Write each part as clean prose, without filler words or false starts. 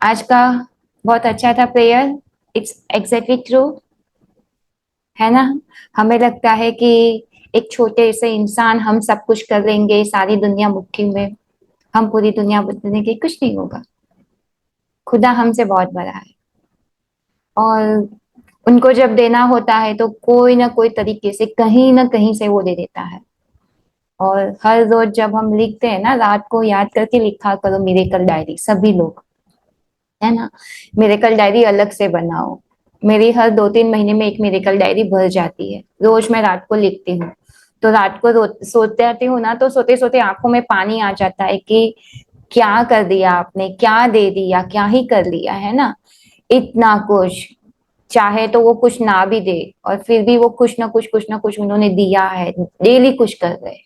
आज का बहुत अच्छा था प्रेयर। इट्स एग्जैक्टली ट्रू, है ना। हमें लगता है कि एक छोटे से इंसान हम सब कुछ कर लेंगे, सारी दुनिया मुट्ठी में, हम पूरी दुनिया बदलेंगे, कुछ नहीं होगा। खुदा हमसे बहुत बड़ा है। और उनको जब देना होता है तो कोई ना कोई तरीके से कहीं ना कहीं से वो दे देता है। और हर रोज जब हम लिखते हैं ना, रात को याद करके लिखा करो मिरेकल डायरी, सभी लोग, है ना। मिरेकल डायरी अलग से बनाओ। मेरी हर 2-3 महीने में एक मिरेकल डायरी भर जाती है। रोज मैं रात को लिखती हूँ। तो रात को सोते आती हूँ ना, तो सोते सोते आंखों में पानी आ जाता है कि क्या कर दिया आपने, क्या दे दिया, क्या ही कर लिया, है ना। इतना कुछ, चाहे तो वो कुछ ना भी दे, और फिर भी वो कुछ ना कुछ उन्होंने दिया है। डेली कुछ कर रहे।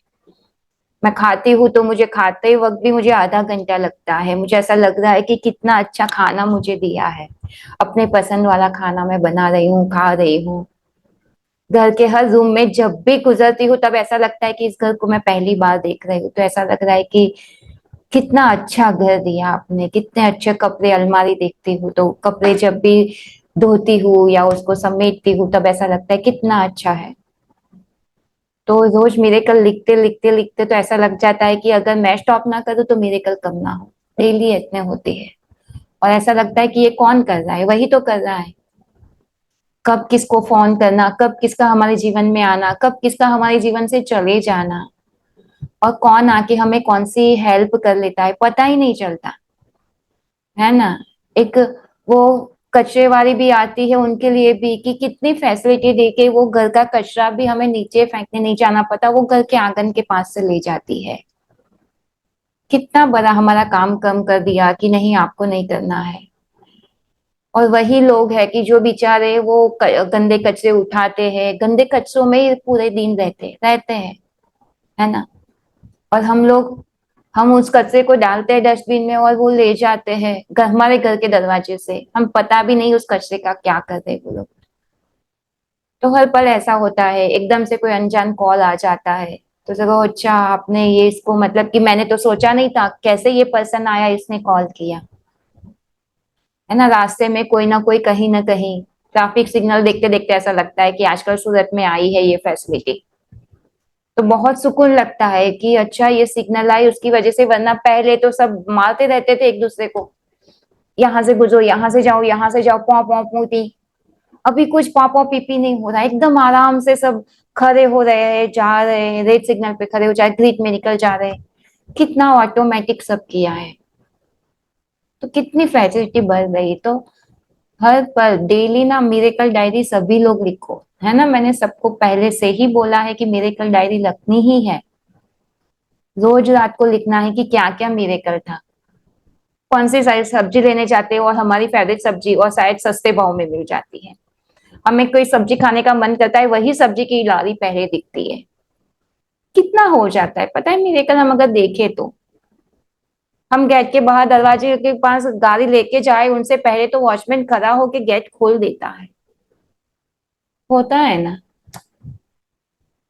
मैं खाती हूँ तो मुझे खाते वक्त भी मुझे आधा घंटा लगता है। मुझे ऐसा लग रहा है कि कितना अच्छा खाना मुझे दिया है। अपने पसंद वाला खाना मैं बना रही हूँ, खा रही हूँ। घर के हर रूम में जब भी गुजरती हूँ तब ऐसा लगता है कि इस घर को मैं पहली बार देख रही हूँ। तो ऐसा लग रहा है कि कितना अच्छा घर दिया आपने, कितने अच्छे कपड़े। अलमारी देखती हूँ तो कपड़े जब भी धोती हूँ या उसको समेटती हूँ तब ऐसा लगता है कितना अच्छा है। तो रोज मिरेकल लिखते लिखते लिखते तो ऐसा लग जाता है कि अगर मैं स्टॉप ना करूँ तो मिरेकल कम ना हो। डेली इतने होती है। और ऐसा लगता है कि ये कौन कर रहा है, वही तो कर रहा है। कब किसको फोन करना, कब किसका हमारे जीवन में आना, कब किसका हमारे जीवन से चले जाना, और कौन आके हमें कौन सी हेल्प कर लेता है पता ही नहीं चलता, है ना। एक वो कचरे वाली भी आती है, उनके लिए भी कि कितनी फैसिलिटी देके वो घर का कचरा भी हमें नीचे फेंकने नहीं जाना पड़ता, वो घर के आंगन के पास से ले जाती है। कितना बड़ा हमारा काम कम कर दिया कि नहीं आपको नहीं करना है। और वही लोग है कि जो बेचारे वो गंदे कचरे उठाते हैं, गंदे कचरों में ही पूरे दिन रहते रहते हैं, है ना। और हम लोग, हम उस कचरे को डालते हैं डस्टबिन में और वो ले जाते हैं हमारे घर के दरवाजे से। हम पता भी नहीं उस कचरे का क्या करते हैं वो लोग। तो हर पल ऐसा होता है, एकदम से कोई अनजान कॉल आ जाता है तो चलो अच्छा आपने ये इसको, मतलब कि मैंने तो सोचा नहीं था, कैसे ये पर्सन आया, इसने कॉल किया, है ना। रास्ते में कोई ना कोई कहीं ना कहीं ट्रैफिक सिग्नल देखते देखते ऐसा लगता है कि आजकल सूरत में आई है ये फैसिलिटी। तो बहुत सुकून लगता है कि अच्छा ये सिग्नल आई उसकी वजह से, वरना पहले तो सब मारते रहते थे एक दूसरे को, यहाँ से गुजरो, यहाँ से जाओ, यहाँ से जाओ, पौ पौ पूती। अभी कुछ पौ पौ पीपी नहीं हो रहा है, एकदम आराम से सब खड़े हो रहे हैं, जा रहे हैं, रेड सिग्नल पे खड़े हो जाए, ग्रीट में निकल जा रहे हैं। कितना ऑटोमेटिक सब किया है। तो कितनी फैसिलिटी बढ़ गई। तो हर पर डेली ना मिरेकल डायरी सभी लोग लिखो, है ना। मैंने सबको पहले से ही बोला है कि मिरेकल डायरी लिखनी ही है। रोज रात को लिखना है कि क्या क्या मिरेकल था। कौन सी सारी सब्जी लेने जाते हो और हमारी फेवरेट सब्जी और शायद सस्ते भाव में मिल जाती है। हमें कोई सब्जी खाने का मन करता है, वही सब्जी की लारी पहले दिखती है। कितना हो जाता है पता है मिरेकल, हम अगर देखें तो। हम गेट के बाहर दरवाजे के पास गाड़ी लेके जाए, उनसे पहले तो वॉचमैन खड़ा होके गेट खोल देता है। होता है ना।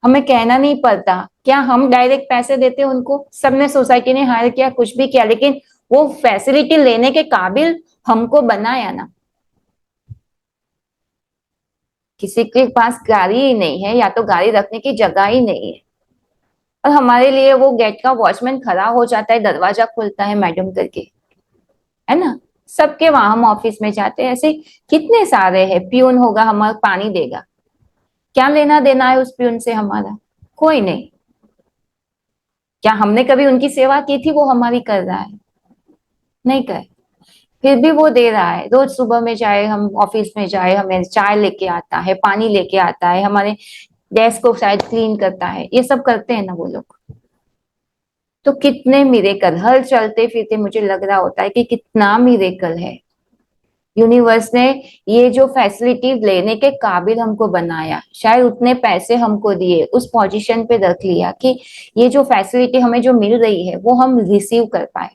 हमें कहना नहीं पड़ता, क्या हम डायरेक्ट पैसे देते हैं उनको, सबने सोसाइटी ने हायर किया, कुछ भी किया, लेकिन वो फैसिलिटी लेने के काबिल हमको बनाया ना। किसी के पास गाड़ी ही नहीं है, या तो गाड़ी रखने की जगह ही नहीं है, और हमारे लिए वो गेट का वॉचमैन खड़ा हो जाता है, दरवाजा खोलता है मैडम करके, है ना। सबके वहां हम ऑफिस में जाते हैं ऐसे। कितने सारे हैं, प्यून होगा हमारा पानी देगा, क्या लेना देना है उस प्यून से हमारा, कोई नहीं। क्या हमने कभी उनकी सेवा की थी, वो हमारी कर रहा है, नहीं कर। फिर भी वो दे रहा है, रोज सुबह में जाए, हम ऑफिस में जाए, हमें चाय लेके आता है, पानी लेके आता है, हमारे डेस्क को शायद क्लीन करता है, ये सब करते हैं ना वो लोग। तो कितने मिरेकल हर चलते फिरते मुझे लग रहा होता है कि कितना मिरेकल है। यूनिवर्स ने ये जो फैसिलिटी लेने के काबिल हमको बनाया, शायद उतने पैसे हमको दिए, उस पोजीशन पे रख लिया कि ये जो फैसिलिटी हमें जो मिल रही है वो हम रिसीव कर पाए।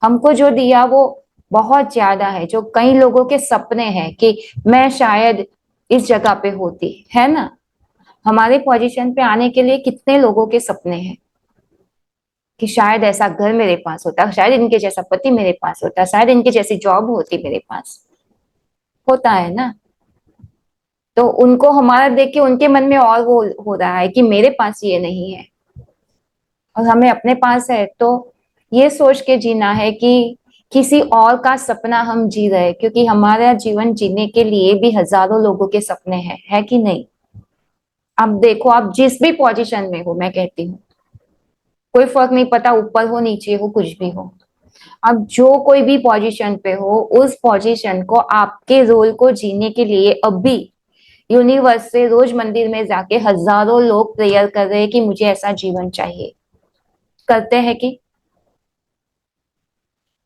हमको जो दिया वो बहुत ज्यादा है, जो कई लोगों के सपने हैं कि मैं शायद इस जगह पे होती, है ना। हमारे पोजीशन पे आने के लिए कितने लोगों के सपने हैं। कि शायद ऐसा घर मेरे पास होता, शायद इनके जैसा पति मेरे पास होता, शायद इनके जैसी जॉब होती मेरे पास। होता है ना। तो उनको हमारा देख के उनके मन में और वो हो रहा है कि मेरे पास ये नहीं है और हमें अपने पास है। तो ये सोच के जीना है कि किसी और का सपना हम जी रहे हैं, क्योंकि हमारा जीवन जीने के लिए भी हजारों लोगों के सपने हैं, है कि नहीं। अब देखो, आप जिस भी पोजीशन में हो, मैं कहती हूँ कोई फर्क नहीं पता, ऊपर हो नीचे हो कुछ भी हो, अब जो कोई भी पोजीशन पे हो, उस पोजीशन को आपके रोल को जीने के लिए अभी यूनिवर्स से रोज मंदिर में जाके हजारों लोग प्रेयर कर रहे हैं कि मुझे ऐसा जीवन चाहिए। करते हैं कि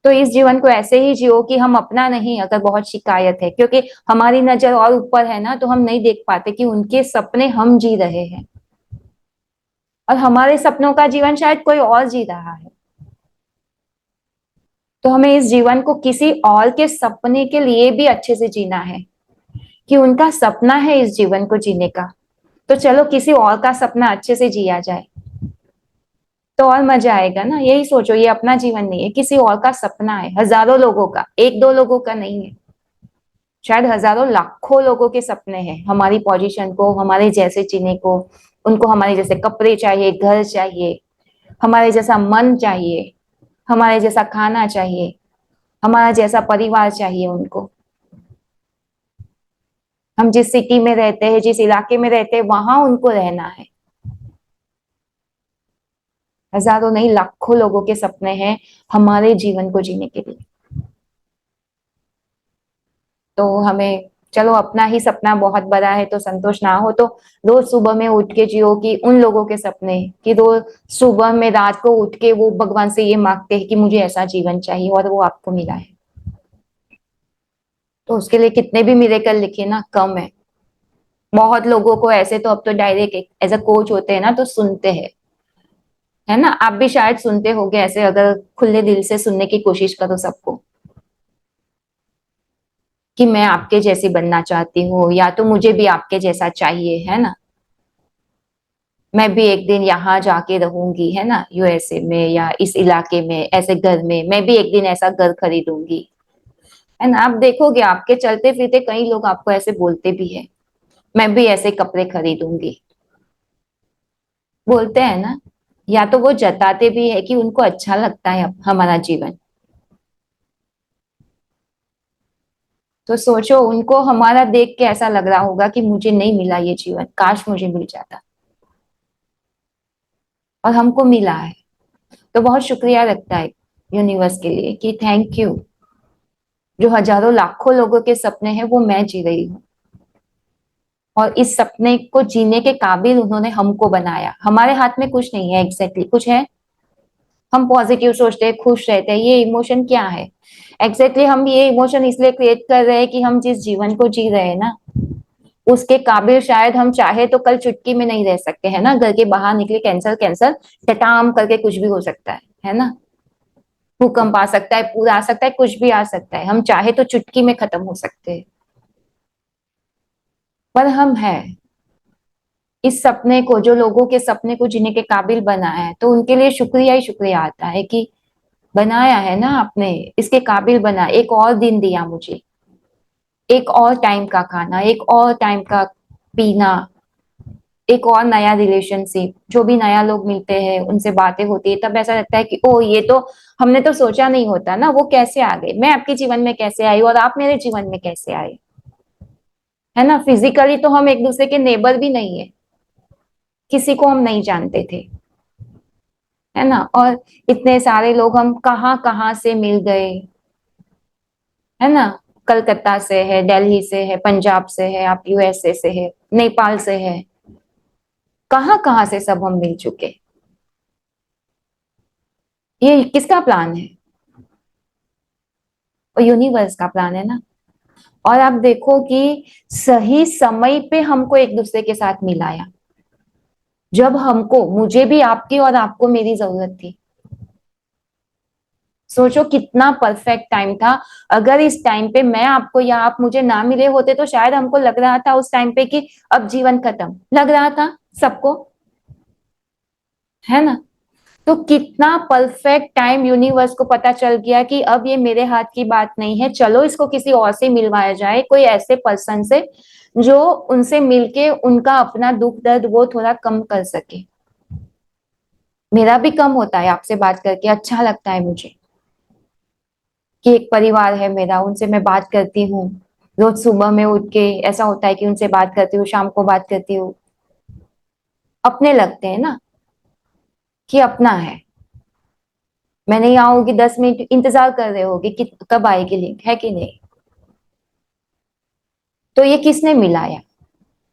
तो इस जीवन को ऐसे ही जियो कि हम अपना नहीं, अगर बहुत शिकायत है क्योंकि हमारी नजर और ऊपर है ना, तो हम नहीं देख पाते कि उनके सपने हम जी रहे हैं और हमारे सपनों का जीवन शायद कोई और जी रहा है। तो हमें इस जीवन को किसी और के सपने के लिए भी अच्छे से जीना है कि उनका सपना है इस जीवन को जीने का, तो चलो किसी और का सपना अच्छे से जिया जाए तो और मजा आएगा ना। यही सोचो, ये अपना जीवन नहीं है, किसी और का सपना है, हजारों लोगों का, एक दो लोगों का नहीं है, शायद हजारों लाखों लोगों के सपने हैं हमारी पोजीशन को, हमारे जैसे जीने को। उनको हमारे जैसे कपड़े चाहिए, घर चाहिए, हमारे जैसा मन चाहिए, हमारे जैसा खाना चाहिए, हमारा जैसा परिवार चाहिए उनको। हम जिस सिटी में रहते हैं, जिस इलाके में रहते हैं, वहां उनको रहना है। हजारों नहीं, लाखों लोगों के सपने हैं हमारे जीवन को जीने के लिए। तो हमें चलो, अपना ही सपना बहुत बड़ा है तो संतोष ना हो तो रोज सुबह में उठ के जियो कि उन लोगों के सपने, कि रोज सुबह में रात को उठ के वो भगवान से ये मांगते हैं कि मुझे ऐसा जीवन चाहिए और वो आपको मिला है। तो उसके लिए कितने भी मिरेकल लिखे ना कम है। बहुत लोगों को ऐसे तो अब तो डायरेक्ट एज अ कोच होते हैं ना, तो सुनते हैं, है ना। आप भी शायद सुनते होगे ऐसे, अगर खुले दिल से सुनने की कोशिश करो सबको, कि मैं आपके जैसी बनना चाहती हूँ या तो मुझे भी आपके जैसा चाहिए, है ना। मैं भी एक दिन यहाँ जाके रहूंगी, है ना, यूएसए में या इस इलाके में ऐसे घर में, मैं भी एक दिन ऐसा घर खरीदूंगी, है ना। आप देखोगे आपके चलते फिरते कई लोग आपको ऐसे बोलते भी है, मैं भी ऐसे कपड़े खरीदूंगी, बोलते हैं ना। या तो वो जताते भी है कि उनको अच्छा लगता है हमारा जीवन। तो सोचो उनको हमारा देख के ऐसा लग रहा होगा कि मुझे नहीं मिला ये जीवन, काश मुझे मिल जाता, और हमको मिला है। तो बहुत शुक्रिया लगता है यूनिवर्स के लिए कि थैंक यू, जो हजारों लाखों लोगों के सपने हैं वो मैं जी रही हूँ, और इस सपने को जीने के काबिल उन्होंने हमको बनाया। हमारे हाथ में कुछ नहीं है, एग्जैक्टली कुछ है, हम पॉजिटिव सोचते हैं, खुश रहते हैं, ये इमोशन क्या है। एग्जैक्टली हम ये इमोशन इसलिए क्रिएट कर रहे हैं कि हम जिस जीवन को जी रहे हैं ना, उसके काबिल शायद हम चाहे तो कल चुटकी में नहीं रह सकते, है ना। घर के बाहर निकले कैंसर कैंसर टटाम करके कुछ भी हो सकता है ना। भूकंप आ सकता है, पूरा आ सकता है, कुछ भी आ सकता है, हम चाहे तो चुटकी में खत्म हो सकते हैं, पर हम है इस सपने को, जो लोगों के सपने को जीने के काबिल बनाया है, तो उनके लिए शुक्रिया ही शुक्रिया आता है कि बनाया है ना आपने, इसके काबिल बना, एक और दिन दिया मुझे, एक और टाइम का खाना, एक और टाइम का पीना, एक और नया रिलेशनशिप, जो भी नया लोग मिलते हैं उनसे बातें होती है, तब ऐसा लगता है कि ओ ये तो हमने तो सोचा नहीं होता ना, वो कैसे आ गए, मैं आपके जीवन में कैसे आई और आप मेरे जीवन में कैसे आए, है ना। फिजिकली तो हम एक दूसरे के नेबर भी नहीं है, किसी को हम नहीं जानते थे, है ना। और इतने सारे लोग हम कहाँ कहाँ से मिल गए, है ना। कलकत्ता से है, दिल्ली से है, पंजाब से है, आप यूएसए से है, नेपाल से है, कहाँ कहाँ से सब हम मिल चुके। ये किसका प्लान है, और यूनिवर्स का प्लान है ना। और आप देखो कि सही समय पे हमको एक दूसरे के साथ मिलाया, जब हमको, मुझे भी आपकी और आपको मेरी जरूरत थी। सोचो कितना परफेक्ट टाइम था। अगर इस टाइम पे मैं आपको या आप मुझे ना मिले होते तो शायद हमको लग रहा था उस टाइम पे कि अब जीवन खत्म, लग रहा था सबको, है ना। तो कितना परफेक्ट टाइम यूनिवर्स को पता चल गया कि अब ये मेरे हाथ की बात नहीं है, चलो इसको किसी और से मिलवाया जाए, कोई ऐसे पर्सन से जो उनसे मिलके उनका अपना दुख दर्द वो थोड़ा कम कर सके। मेरा भी कम होता है आपसे बात करके, अच्छा लगता है मुझे कि एक परिवार है मेरा, उनसे मैं बात करती हूँ। रोज सुबह में उठ के ऐसा होता है कि उनसे बात करती हूँ, शाम को बात करती हूँ। अपने लगते हैं ना, कि अपना है। मैं नहीं आऊंगी 10 मिनट इंतजार कर रहे होगे कि कब आएगी लिंक, है कि नहीं? तो ये किसने मिलाया?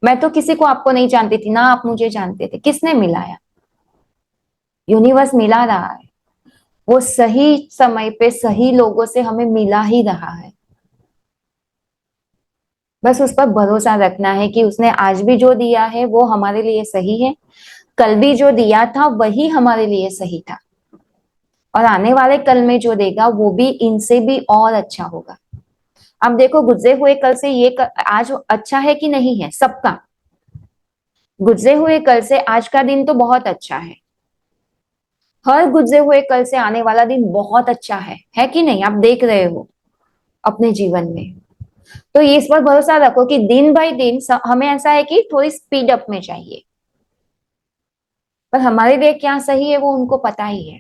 मैं तो किसी को आपको नहीं जानती थी ना, आप मुझे जानते थे, किसने मिलाया? यूनिवर्स मिला रहा है। वो सही समय पे सही लोगों से हमें मिला ही रहा है। बस उस पर भरोसा रखना है कि उसने आज भी जो दिया है वो हमारे लिए सही है, कल भी जो दिया था वही हमारे लिए सही था, और आने वाले कल में जो देगा वो भी इनसे भी और अच्छा होगा। अब देखो, गुजरे हुए कल से आज अच्छा है कि नहीं है सबका? गुजरे हुए कल से आज का दिन तो बहुत अच्छा है। हर गुजरे हुए कल से आने वाला दिन बहुत अच्छा है कि नहीं? आप देख रहे हो अपने जीवन में। तो इस पर भरोसा रखो कि दिन बाय दिन हमें ऐसा है कि थोड़ी स्पीड अप में चाहिए, पर हमारे लिए क्या सही है वो उनको पता ही है।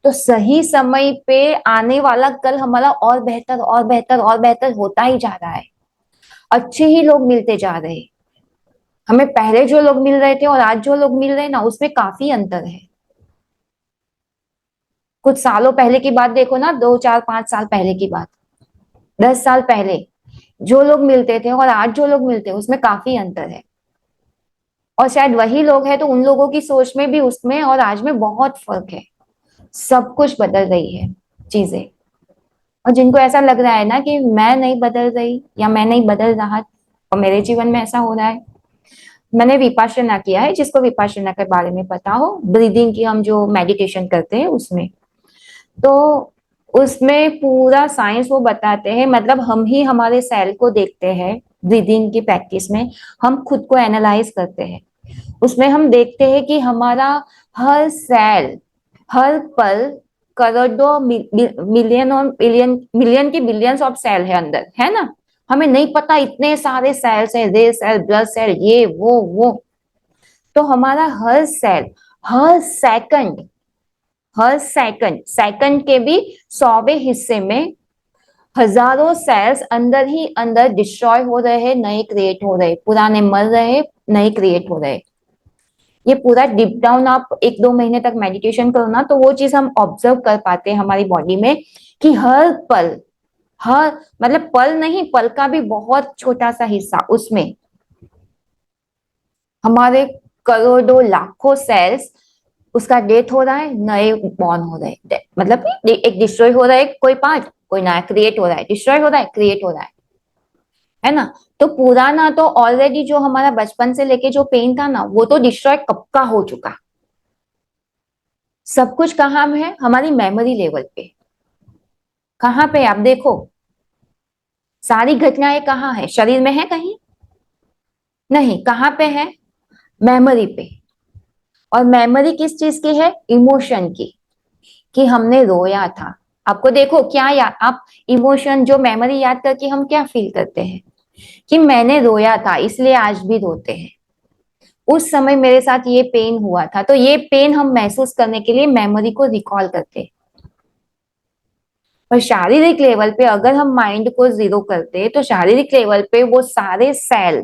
तो सही समय पे आने वाला कल हमारा और बेहतर और बेहतर और बेहतर होता ही जा रहा है। अच्छे ही लोग मिलते जा रहे हैं हमें। पहले जो लोग मिल रहे थे और आज जो लोग मिल रहे हैं ना, उसमें काफी अंतर है। कुछ सालों पहले की बात देखो ना, 2 4 5 साल पहले की बात, 10 साल पहले जो लोग मिलते थे और आज जो लोग मिलते हैं उसमें काफी अंतर है। और शायद वही लोग हैं तो उन लोगों की सोच में भी उसमें और आज में बहुत फर्क है। सब कुछ बदल रही है चीजें। और जिनको ऐसा लग रहा है ना कि मैं नहीं बदल रही या मैं नहीं बदल रहा और मेरे जीवन में ऐसा हो रहा है, मैंने विपाशना किया है। जिसको विपाशना के बारे में पता हो, ब्रीदिंग की हम जो मेडिटेशन करते हैं उसमें, तो उसमें पूरा साइंस वो बताते हैं। मतलब हम ही हमारे सेल को देखते हैं ब्रीदिंग की प्रैक्टिस में। हम खुद को एनालाइज करते हैं। उसमें हम देखते हैं कि हमारा हर सेल, हर पल करोड़ों मिलियन और बिलियन, मिलियन की बिलियंस ऑफ सेल है अंदर, है ना? हमें नहीं पता इतने सारे सेल्स है, रेड सेल, ब्लड सेल, ये वो। तो हमारा हर सेल, हर सेकंड, हर सेकंड, सेकंड के भी 100वें हिस्से में हजारों सेल्स अंदर ही अंदर डिस्ट्रॉय हो रहे हैं, नए क्रिएट हो रहे, पुराने मर रहे, नए क्रिएट हो रहे। ये पूरा डीप डाउन आप 1 2 महीने तक मेडिटेशन करो ना, तो वो चीज हम ऑब्जर्व कर पाते हैं हमारी बॉडी में कि हर पल, हर मतलब पल नहीं, पल का भी बहुत छोटा सा हिस्सा, उसमें हमारे करोड़ों लाखों सेल्स, उसका डेथ हो रहा है, नए बॉर्न हो रहे हैं। मतलब एक डिस्ट्रॉय हो रहा है कोई पार्ट, कोई नया क्रिएट हो रहा है, डिस्ट्रॉय हो रहा है, क्रिएट हो रहा है ना? तो पुराना तो ऑलरेडी जो हमारा बचपन से लेके जो पेन था ना, वो तो डिस्ट्रॉय कब का हो चुका। सब कुछ कहाँ है? हमारी मेमोरी लेवल पे। कहाँ पे? आप देखो, सारी घटनाएं कहाँ है? शरीर में है कहीं? नहीं। कहाँ पे है? मेमोरी पे। और मेमोरी किस चीज की है? इमोशन की। कि हमने रोया था। आपको देखो क्या याद, आप इमोशन जो मेमोरी याद करके हम क्या फील करते हैं? कि मैंने रोया था इसलिए आज भी रोते हैं। उस समय मेरे साथ ये पेन हुआ था, तो ये पेन हम महसूस करने के लिए मेमोरी को रिकॉल करते हैं। पर शारीरिक लेवल पे अगर हम माइंड को जीरो करते, तो शारीरिक लेवल पे वो सारे सेल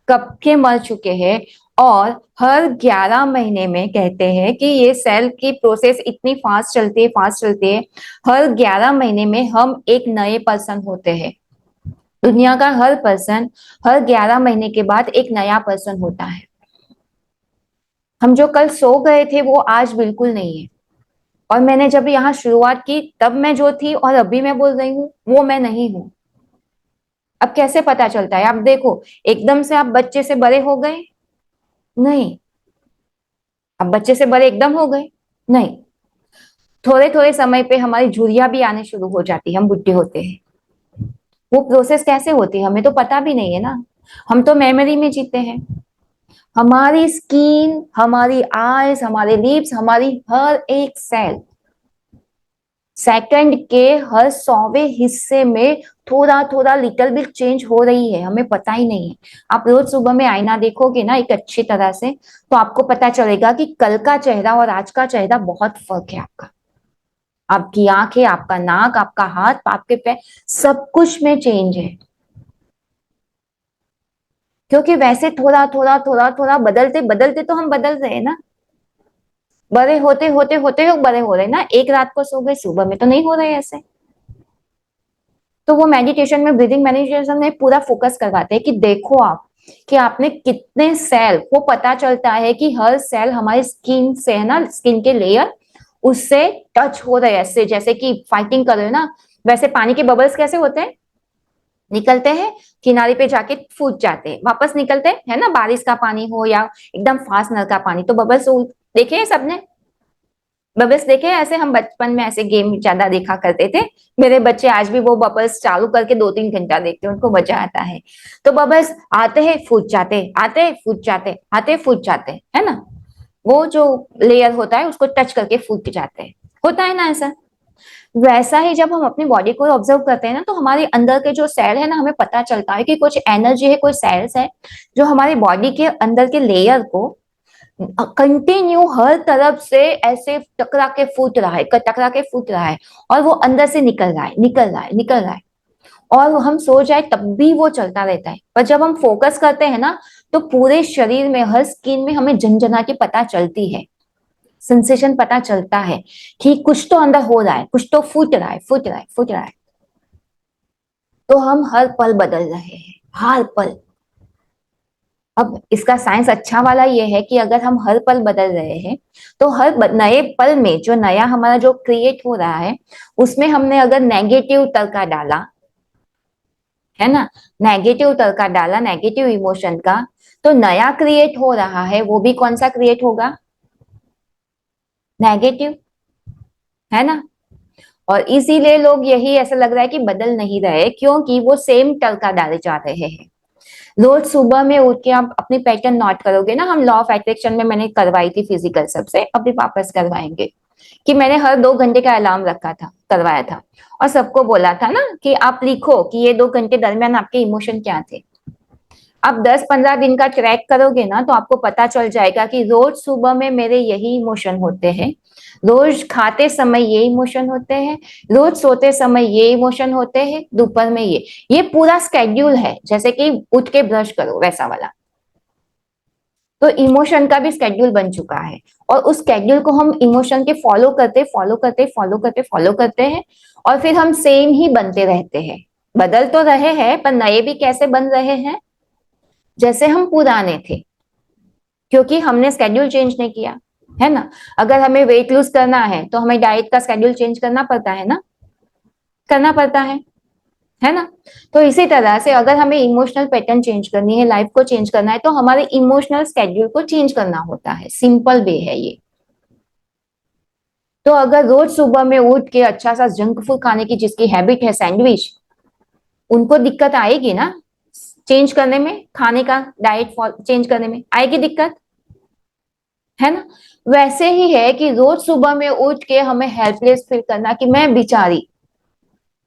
कब के मर चुके हैं। और हर 11 महीने में कहते हैं कि ये सेल की प्रोसेस इतनी फास्ट चलती है, फास्ट चलती है। हर 11 महीने में हम एक नए पर्सन होते हैं। दुनिया का हर पर्सन हर 11 महीने के बाद एक नया पर्सन होता है। हम जो कल सो गए थे वो आज बिल्कुल नहीं है। और मैंने जब यहाँ शुरुआत की तब मैं जो थी और अभी मैं बोल रही हूँ वो मैं नहीं हूँ। अब कैसे पता चलता है? आप देखो, एकदम से आप बच्चे से बड़े हो गए? नहीं। अब बच्चे से बड़े एकदम हो गए? नहीं। थोड़े थोड़े समय पे हमारी झुर्रियां भी आने शुरू हो जाती है, हम बुढ़े होते हैं। वो प्रोसेस कैसे होती है हमें तो पता भी नहीं है ना। हम तो मेमोरी में जीते हैं। हमारी स्किन, हमारी आईज, हमारे लिप्स, हमारी हर एक सेल सेकंड के हर 100वें हिस्से में थोड़ा थोड़ा लिटिल बिट चेंज हो रही है, हमें पता ही नहीं है। आप रोज सुबह में आईना देखोगे ना एक अच्छी तरह से, तो आपको पता चलेगा कि कल का चेहरा और आज का चेहरा बहुत फर्क है आपका। आपकी आंखें, आपका नाक, आपका हाथ, आपके पैर, सब कुछ में चेंज है। क्योंकि वैसे थोड़ा थोड़ा थोड़ा थोड़ा बदलते बदलते तो हम बदल रहे हैं ना। बड़े होते होते होते हो बड़े हो रहे हैं ना, एक रात को सो गए, सुबह में तो नहीं हो रहे ऐसे। तो वो मेडिटेशन में, ब्रीदिंग मेडिटेशन में पूरा फोकस करवाते हैं कि देखो आप कि आपने कितने सेल, वो पता चलता है कि हर सेल हमारी स्किन से है ना, स्किन के लेयर उससे टच हो रहे हैं, ऐसे जैसे कि फाइटिंग कर रहे हो ना। वैसे पानी के बबल्स कैसे होते हैं, निकलते हैं, किनारे पे जाके फूट जाते हैं, वापस निकलते हैं, है ना, बारिश का पानी हो या एकदम फास्ट नल का पानी, तो बबल्स देखे हैं सबने। बबल्स देखे हैं, ऐसे हम बचपन में ऐसे गेम ज्यादा देखा करते थे। मेरे बच्चे आज भी वो बबल्स चालू करके 2-3 घंटा देखते हैं, उनको मजा आता है। तो बबल्स आते हैं फूट जाते, आते हैं फूट जाते, आते हैं फूट जाते, है ना। वो जो लेयर होता है उसको टच करके फूट जाते हैं, होता है ना ऐसा। वैसा ही जब हम अपनी बॉडी को ऑब्जर्व करते हैं ना, तो हमारे अंदर के जो सेल है ना, हमें पता चलता है कि कुछ एनर्जी है, कुछ सेल्स है जो हमारी बॉडी के अंदर के लेयर को कंटिन्यू हर तरफ से ऐसे टकरा के फूट रहा है, टकरा के फूट रहा है, और वो अंदर से निकल रहा है, निकल रहा है, निकल रहा है। और हम सो जाए तब भी वो चलता रहता है, पर जब हम फोकस करते हैं ना, तो पूरे शरीर में, हर स्किन में हमें झंझनाहट पता चलती है, सेंसेशन पता चलता है कि कुछ तो अंदर हो रहा है, कुछ तो फूट रहा है, फूट रहा है, फूट रहा है। तो हम हर पल बदल रहे हैं, हर पल। अब इसका साइंस अच्छा वाला ये है कि अगर हम हर पल बदल रहे हैं, तो हर नए पल में जो नया हमारा जो क्रिएट हो रहा है, उसमें हमने अगर नेगेटिव तड़का डाला, है ना, नेगेटिव तड़का डाला, नेगेटिव इमोशन का, तो नया क्रिएट हो रहा है वो भी कौन सा क्रिएट होगा, नेगेटिव, है ना। और इसीलिए लोग, यही ऐसा लग रहा है कि बदल नहीं रहे, क्योंकि वो सेम तड़का डाले जा रहे हैं। रोज सुबह में उठ के आप अपनी पैटर्न नोट करोगे ना, हम लॉ ऑफ अट्रैक्शन में मैंने करवाई थी फिजिकल सबसे, अभी वापस करवाएंगे, कि मैंने हर 2 घंटे का अलार्म रखा था, करवाया था, और सबको बोला था ना कि आप लिखो कि ये 2 घंटे दरमियान आपके इमोशन क्या थे। आप 10-15 दिन का ट्रैक करोगे ना, तो आपको पता चल जाएगा कि रोज सुबह में मेरे यही इमोशन होते हैं, रोज खाते समय ये इमोशन होते हैं, रोज सोते समय ये इमोशन होते हैं, दोपहर में ये पूरा स्केड्यूल है, जैसे कि उठ के ब्रश करो वैसा वाला। तो इमोशन का भी स्केड्यूल बन चुका है, और उस स्केड्यूल को हम इमोशन के फॉलो करते फॉलो करते फॉलो करते फॉलो करते हैं, और फिर हम सेम ही बनते रहते हैं। बदल तो रहे हैं, पर नए भी कैसे बन रहे हैं, जैसे हम पुराने थे, क्योंकि हमने स्केड्यूल चेंज नहीं किया, है ना। अगर हमें वेट लूज करना है तो हमें डाइट का स्केड्यूल चेंज करना पड़ता है ना, करना पड़ता है ना। तो इसी तरह से अगर हमें इमोशनल पैटर्न चेंज करनी है, लाइफ को चेंज करना है, तो हमारे इमोशनल स्केड्यूल को चेंज करना होता है, सिंपल वे है ये। तो अगर रोज सुबह में उठ के अच्छा सा जंक फूड खाने की जिसकी हैबिट है, सैंडविच, उनको दिक्कत आएगी ना चेंज करने में, खाने का डाइट चेंज करने में आएगी दिक्कत, है ना। वैसे ही है कि रोज सुबह में उठ के हमें हेल्पलेस फील करना कि मैं बेचारी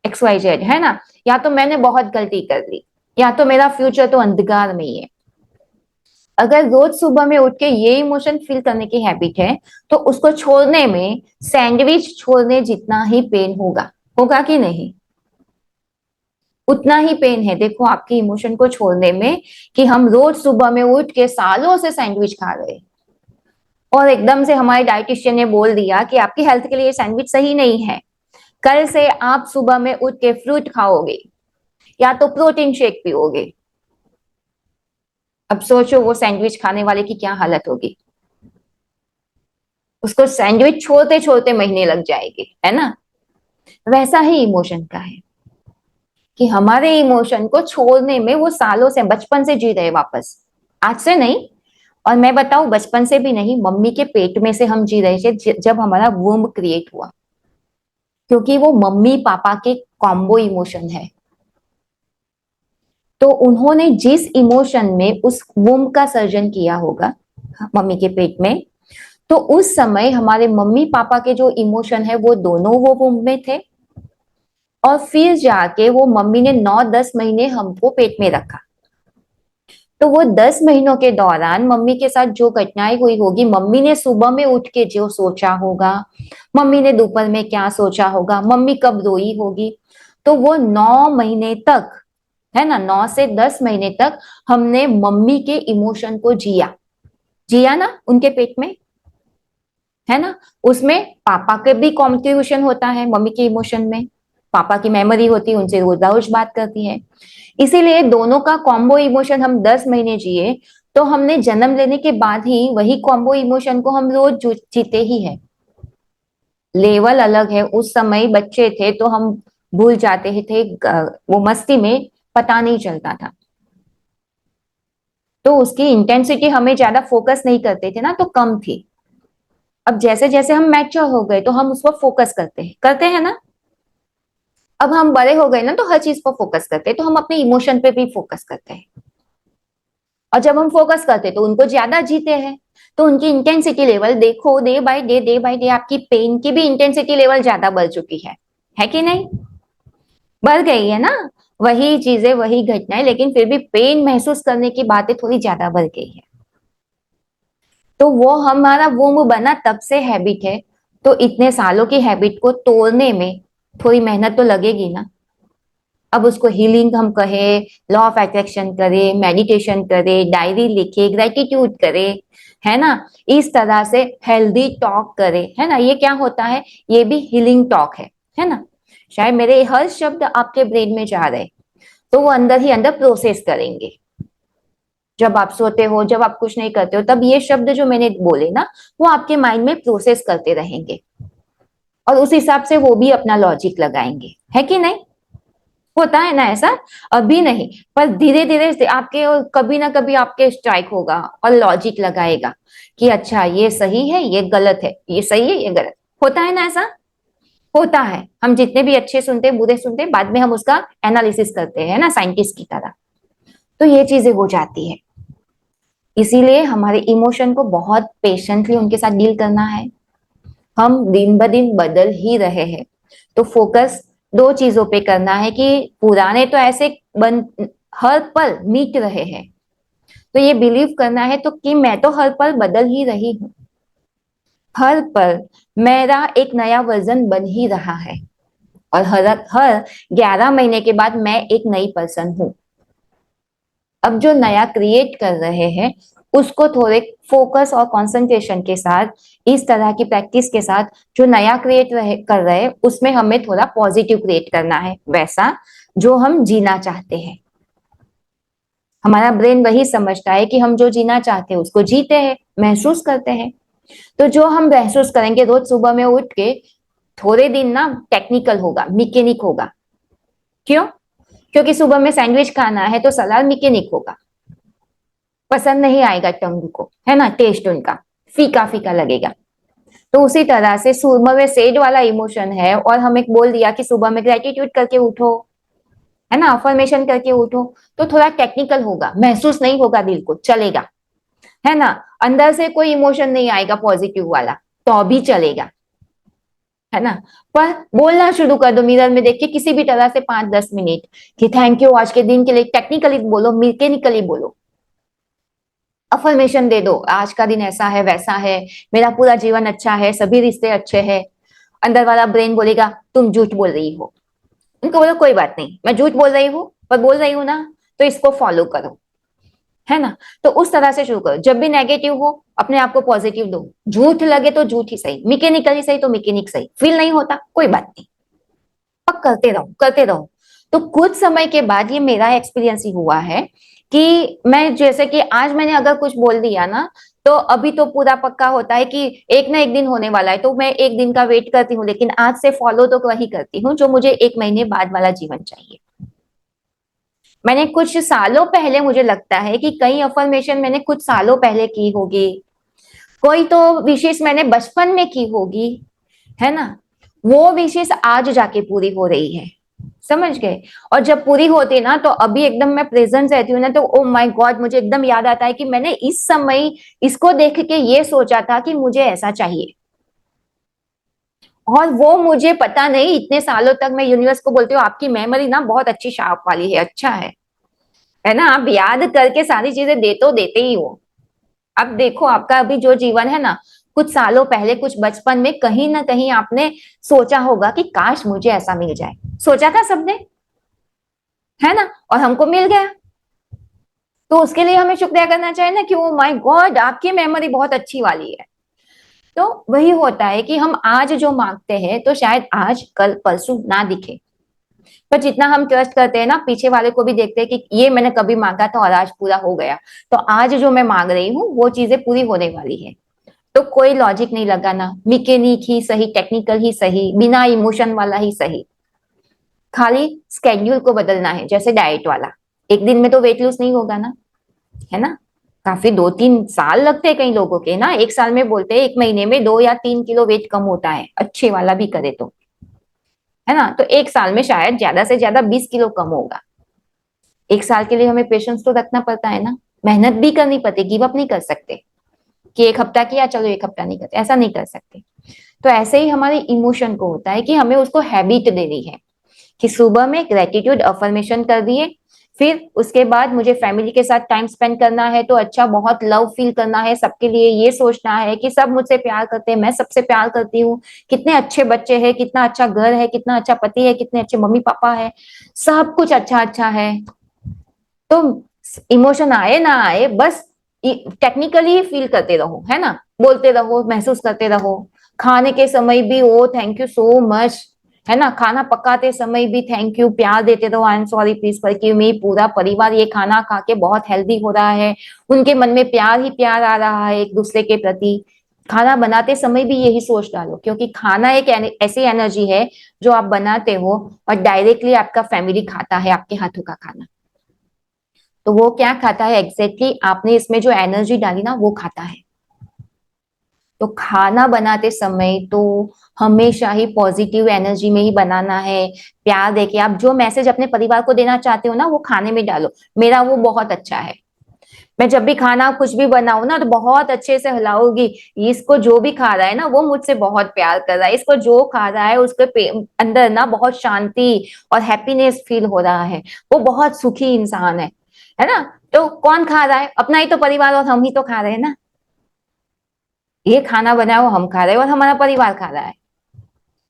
XYZ, है ना, या तो मैंने बहुत गलती कर ली, या तो मेरा फ्यूचर तो अंधकार में ही है। अगर रोज सुबह में उठ के ये इमोशन फील करने की हैबिट है, तो उसको छोड़ने में सैंडविच छोड़ने जितना ही पेन होगा, होगा कि नहीं, उतना ही पेन है देखो आपकी इमोशन को छोड़ने में, कि हम रोज सुबह में उठ के सालों से सैंडविच खा रहे हैं, और एकदम से हमारे डाइटिशियन ने बोल दिया कि आपकी हेल्थ के लिए सैंडविच सही नहीं है, कल से आप सुबह में उठ के फ्रूट खाओगे या तो प्रोटीन शेक पियोगे। अब सोचो वो सैंडविच खाने वाले की क्या हालत होगी, उसको सैंडविच छोड़ते छोड़ते महीने लग जाएंगे, है ना। वैसा ही इमोशन का है कि हमारे इमोशन को छोड़ने में वो सालों से, बचपन से जी रहे वापस, आज से नहीं। और मैं बताऊं, बचपन से भी नहीं, मम्मी के पेट में से हम जी रहे थे जब हमारा वूम्ब क्रिएट हुआ, क्योंकि वो मम्मी पापा के कॉम्बो इमोशन है। तो उन्होंने जिस इमोशन में उस वुम का सर्जन किया होगा मम्मी के पेट में, तो उस समय हमारे मम्मी पापा के जो इमोशन है वो दोनों वो वुम में थे। और फिर जाके वो मम्मी ने 9-10 महीने हमको पेट में रखा। तो वो 10 महीनों के दौरान मम्मी के साथ जो घटनाएं हुई होगी, मम्मी ने सुबह में उठ के जो सोचा होगा, मम्मी ने दोपहर में क्या सोचा होगा, मम्मी कब रोई होगी, तो वो 9 महीने तक, है ना, 9 से 10 महीने तक हमने मम्मी के इमोशन को जिया जिया ना उनके पेट में, है ना। उसमें पापा के भी कॉन्ट्रीब्यूशन होता है मम्मी के इमोशन में, पापा की मेमोरी होती है, उनसे रोज रोज बात करती है। इसीलिए दोनों का कॉम्बो इमोशन हम 10 महीने जिए, तो हमने जन्म लेने के बाद ही वही कॉम्बो इमोशन को हम रोज जीते ही है। लेवल अलग है, उस समय बच्चे थे तो हम भूल जाते ही थे, वो मस्ती में पता नहीं चलता था, तो उसकी इंटेंसिटी हमें ज्यादा फोकस नहीं करते थे ना, तो कम थी। अब जैसे जैसे हम मैच्योर हो गए तो हम उस पर फोकस करते हैं ना। अब हम बड़े हो गए ना, तो हर चीज पर फोकस करते हैं, तो हम अपने इमोशन पे भी फोकस करते हैं। और जब हम फोकस करते हैं तो उनको ज्यादा जीते हैं, तो उनकी इंटेंसिटी लेवल देखो, डे बाय डे आपकी पेन की भी इंटेंसिटी लेवल ज्यादा बढ़ चुकी है कि नहीं? बढ़ गई है ना। वही चीजें वही घटनाएं, लेकिन फिर भी पेन महसूस करने की बातें थोड़ी ज्यादा बढ़ गई है। तो वो हमारा वो बना तब से हैबिट है, तो इतने सालों की हैबिट को तोड़ने में थोड़ी मेहनत तो लगेगी ना। अब उसको हीलिंग हम कहे, लॉ ऑफ अट्रैक्शन करे, मेडिटेशन करे, डायरी लिखे, ग्रेटिट्यूड करे, है ना, इस तरह से हेल्दी टॉक करे, है ना, ये क्या होता है, ये भी हीलिंग टॉक है ना। शायद मेरे हर शब्द आपके ब्रेन में जा रहे, तो वो अंदर ही अंदर प्रोसेस करेंगे। जब आप सोते हो, जब आप कुछ नहीं करते हो, तब ये शब्द जो मैंने बोले ना, वो आपके माइंड में प्रोसेस करते रहेंगे, और उस हिसाब से वो भी अपना लॉजिक लगाएंगे, है कि नहीं? होता है ना ऐसा? अभी नहीं, पर धीरे धीरे आपके, और कभी ना कभी आपके स्ट्राइक होगा और लॉजिक लगाएगा कि अच्छा ये सही है, ये गलत है, ये सही है, ये गलत। होता है ना ऐसा? होता है। हम जितने भी अच्छे सुनते हैं, बुरे सुनते हैं, बाद में हम उसका एनालिसिस करते हैं ना, साइंटिस्ट की तरह। तो ये चीजें हो जाती है। इसीलिए हमारे इमोशन को बहुत पेशेंटली उनके साथ डील करना है। हम दिन ब दिन बदल ही रहे हैं, तो फोकस दो चीजों पे करना है कि पुराने तो ऐसे बन हर पल मीट रहे हैं, तो ये बिलीव करना है तो कि मैं तो हर पल बदल ही रही हूँ, हर पल मेरा एक नया वर्जन बन ही रहा है, और हर हर 11 महीने के बाद मैं एक नई पर्सन हूँ। अब जो नया क्रिएट कर रहे हैं, उसको थोड़े फोकस और कंसंट्रेशन के साथ, इस तरह की प्रैक्टिस के साथ, जो नया कर रहे हैं उसमें हमें थोड़ा पॉजिटिव क्रिएट करना है, वैसा जो हम जीना चाहते हैं। हमारा ब्रेन वही समझता है कि हम जो जीना चाहते हैं उसको जीते हैं, महसूस करते हैं। तो जो हम महसूस करेंगे रोज सुबह में उठ के, थोड़े दिन ना टेक्निकल होगा, मैकेनिक होगा। क्यों? क्योंकि सुबह में सैंडविच खाना है तो सलाद मैकेनिक होगा, पसंद नहीं आएगा टंग को, है ना, टेस्ट उनका फीका फीका लगेगा। तो उसी तरह से सुबह में सेड वाला इमोशन है, और हमें बोल दिया कि सुबह में ग्रेटिट्यूड करके उठो, है ना, अफर्मेशन करके उठो, तो थोड़ा टेक्निकल होगा, महसूस नहीं होगा, दिल को चलेगा, है ना। अंदर से कोई इमोशन नहीं आएगा पॉजिटिव वाला, तो भी चलेगा, है ना। पर बोलना शुरू कर दो मिरर में देख के, किसी भी तरह से 5-10 मिनट कि थैंक यू आज के दिन के लिए, टेक्निकली बोलो, मैकेनिकली बोलो, अफर्मेशन दे दो, आज का दिन ऐसा है वैसा है, मेरा पूरा जीवन अच्छा है, सभी रिश्ते अच्छे हैं। अंदर वाला ब्रेन बोलेगा तुम झूठ बोल रही हो, उनको बोलो कोई बात नहीं, मैं झूठ बोल रही हूँ पर बोल रही हूँ ना, तो इसको फॉलो करो, है ना। तो उस तरह से शुरू करो, जब भी नेगेटिव हो अपने आप को पॉजिटिव दो, झूठ लगे तो झूठ ही सही, मैकेनिकली सही तो मैकेनिक सही, फील नहीं होता कोई बात नहीं, अब करते रहो करते रहो। तो कुछ समय के बाद, ये मेरा एक्सपीरियंस ही हुआ है कि मैं, जैसे कि आज मैंने अगर कुछ बोल दिया ना, तो अभी तो पूरा पक्का होता है कि एक ना एक दिन होने वाला है, तो मैं एक दिन का वेट करती हूँ, लेकिन आज से फॉलो तो वही करती हूँ जो मुझे 1 महीने बाद वाला जीवन चाहिए। मैंने कुछ सालों पहले, मुझे लगता है कि कई अफर्मेशन मैंने कुछ सालों पहले की होगी, कोई तो विशेष मैंने बचपन में की होगी, है ना, वो विशेष आज जाके पूरी हो रही है। समझ गए। और जब पूरी होती है ना तो अभी एकदम मैं प्रेजेंट रहती हूँ ना, तो ओ माय गॉड मुझे एकदम याद आता है कि मैंने इस समय इसको देख के ये सोचा था कि मुझे ऐसा चाहिए। और वो मुझे पता नहीं, इतने सालों तक मैं यूनिवर्स को बोलती हूँ आपकी मेमोरी ना बहुत अच्छी शार्प वाली है, अच्छा है ना, आप याद करके सारी चीजें दे तो देते ही हो। अब देखो आपका अभी जो जीवन है ना, कुछ सालों पहले कुछ बचपन में कहीं ना कहीं आपने सोचा होगा कि काश मुझे ऐसा मिल जाए, सोचा था सबने, है ना, और हमको मिल गया। तो उसके लिए हमें शुक्रिया करना चाहिए ना कि ओ माय गॉड आपकी मेमोरी बहुत अच्छी वाली है। तो वही होता है कि हम आज जो मांगते हैं तो शायद आज कल परसों ना दिखे, पर जितना हम ट्रस्ट करते हैं ना पीछे वाले को भी देखते हैं कि ये मैंने कभी मांगा था और आज पूरा हो गया, तो आज जो मैं मांग रही हूँ वो चीजें पूरी होने वाली है। तो कोई लॉजिक नहीं लगाना, मैकेनिक ही सही, टेक्निकल ही सही, बिना इमोशन वाला ही सही, खाली स्केड्यूल को बदलना है, जैसे डाइट वाला। एक दिन में तो वेट लूज नहीं होगा ना, है ना, काफी 2-3 साल लगते हैं कई लोगों के ना, एक साल में बोलते हैं एक महीने में 2 या 3 किलो वेट कम होता है अच्छे वाला भी करे तो, है ना, तो एक साल में शायद ज्यादा से ज्यादा 20 किलो कम होगा। एक साल के लिए हमें पेशेंस तो रखना पड़ता है ना, मेहनत भी करनी पड़ती, गिव अप नहीं कर सकते कि एक हफ्ता किया चलो एक हफ्ता नहीं करते, ऐसा नहीं कर सकते। तो ऐसे ही हमारे इमोशन को होता है कि हमें उसको हैबिट देनी है कि सुबह में ग्रेटिट्यूड अफर्मेशन कर दिए, फिर उसके बाद मुझे फैमिली के साथ टाइम स्पेंड करना है तो अच्छा बहुत लव फील करना है सबके लिए, ये सोचना है कि सब मुझसे प्यार करते हैं, मैं सबसे प्यार करती हूँ, कितने अच्छे बच्चे हैं, कितना अच्छा घर है, कितना अच्छा पति है, कितने अच्छे मम्मी पापा है, सब कुछ अच्छा अच्छा है। तो इमोशन आए ना आए बस टेक्निकली फील करते रहो, है ना, बोलते रहो, महसूस करते रहो। खाने के समय भी ओ थैंक यू सो मच, है ना, खाना पकाते समय भी थैंक यू, प्यार देते रहो, I am sorry please forgive me, पूरा परिवार ये खाना खा के बहुत हेल्दी हो रहा है, उनके मन में प्यार ही प्यार आ रहा है एक दूसरे के प्रति। खाना बनाते समय भी यही सोच डालो, क्योंकि खाना एक ऐसी एनर्जी है जो आप बनाते हो और डायरेक्टली आपका फैमिली खाता है आपके हाथों का खाना। तो वो क्या खाता है एग्जैक्टली आपने इसमें जो एनर्जी डाली ना वो खाता है। तो खाना बनाते समय तो हमेशा ही पॉजिटिव एनर्जी में ही बनाना है, प्यार देके आप जो मैसेज अपने परिवार को देना चाहते हो ना वो खाने में डालो। मेरा वो बहुत अच्छा है, मैं जब भी खाना कुछ भी बनाऊं ना तो बहुत अच्छे से हिलाऊंगी, इसको जो भी खा रहा है ना वो मुझसे बहुत प्यार कर रहा है, इसको जो खा रहा है उसके अंदर ना बहुत शांति और हैप्पीनेस फील हो रहा है, वो बहुत सुखी इंसान है ना। तो कौन खा रहा है, अपना ही तो परिवार, और हम ही तो खा रहे हैं ना, ये खाना बनाया वो हम खा रहे हैं और हमारा परिवार खा रहा है।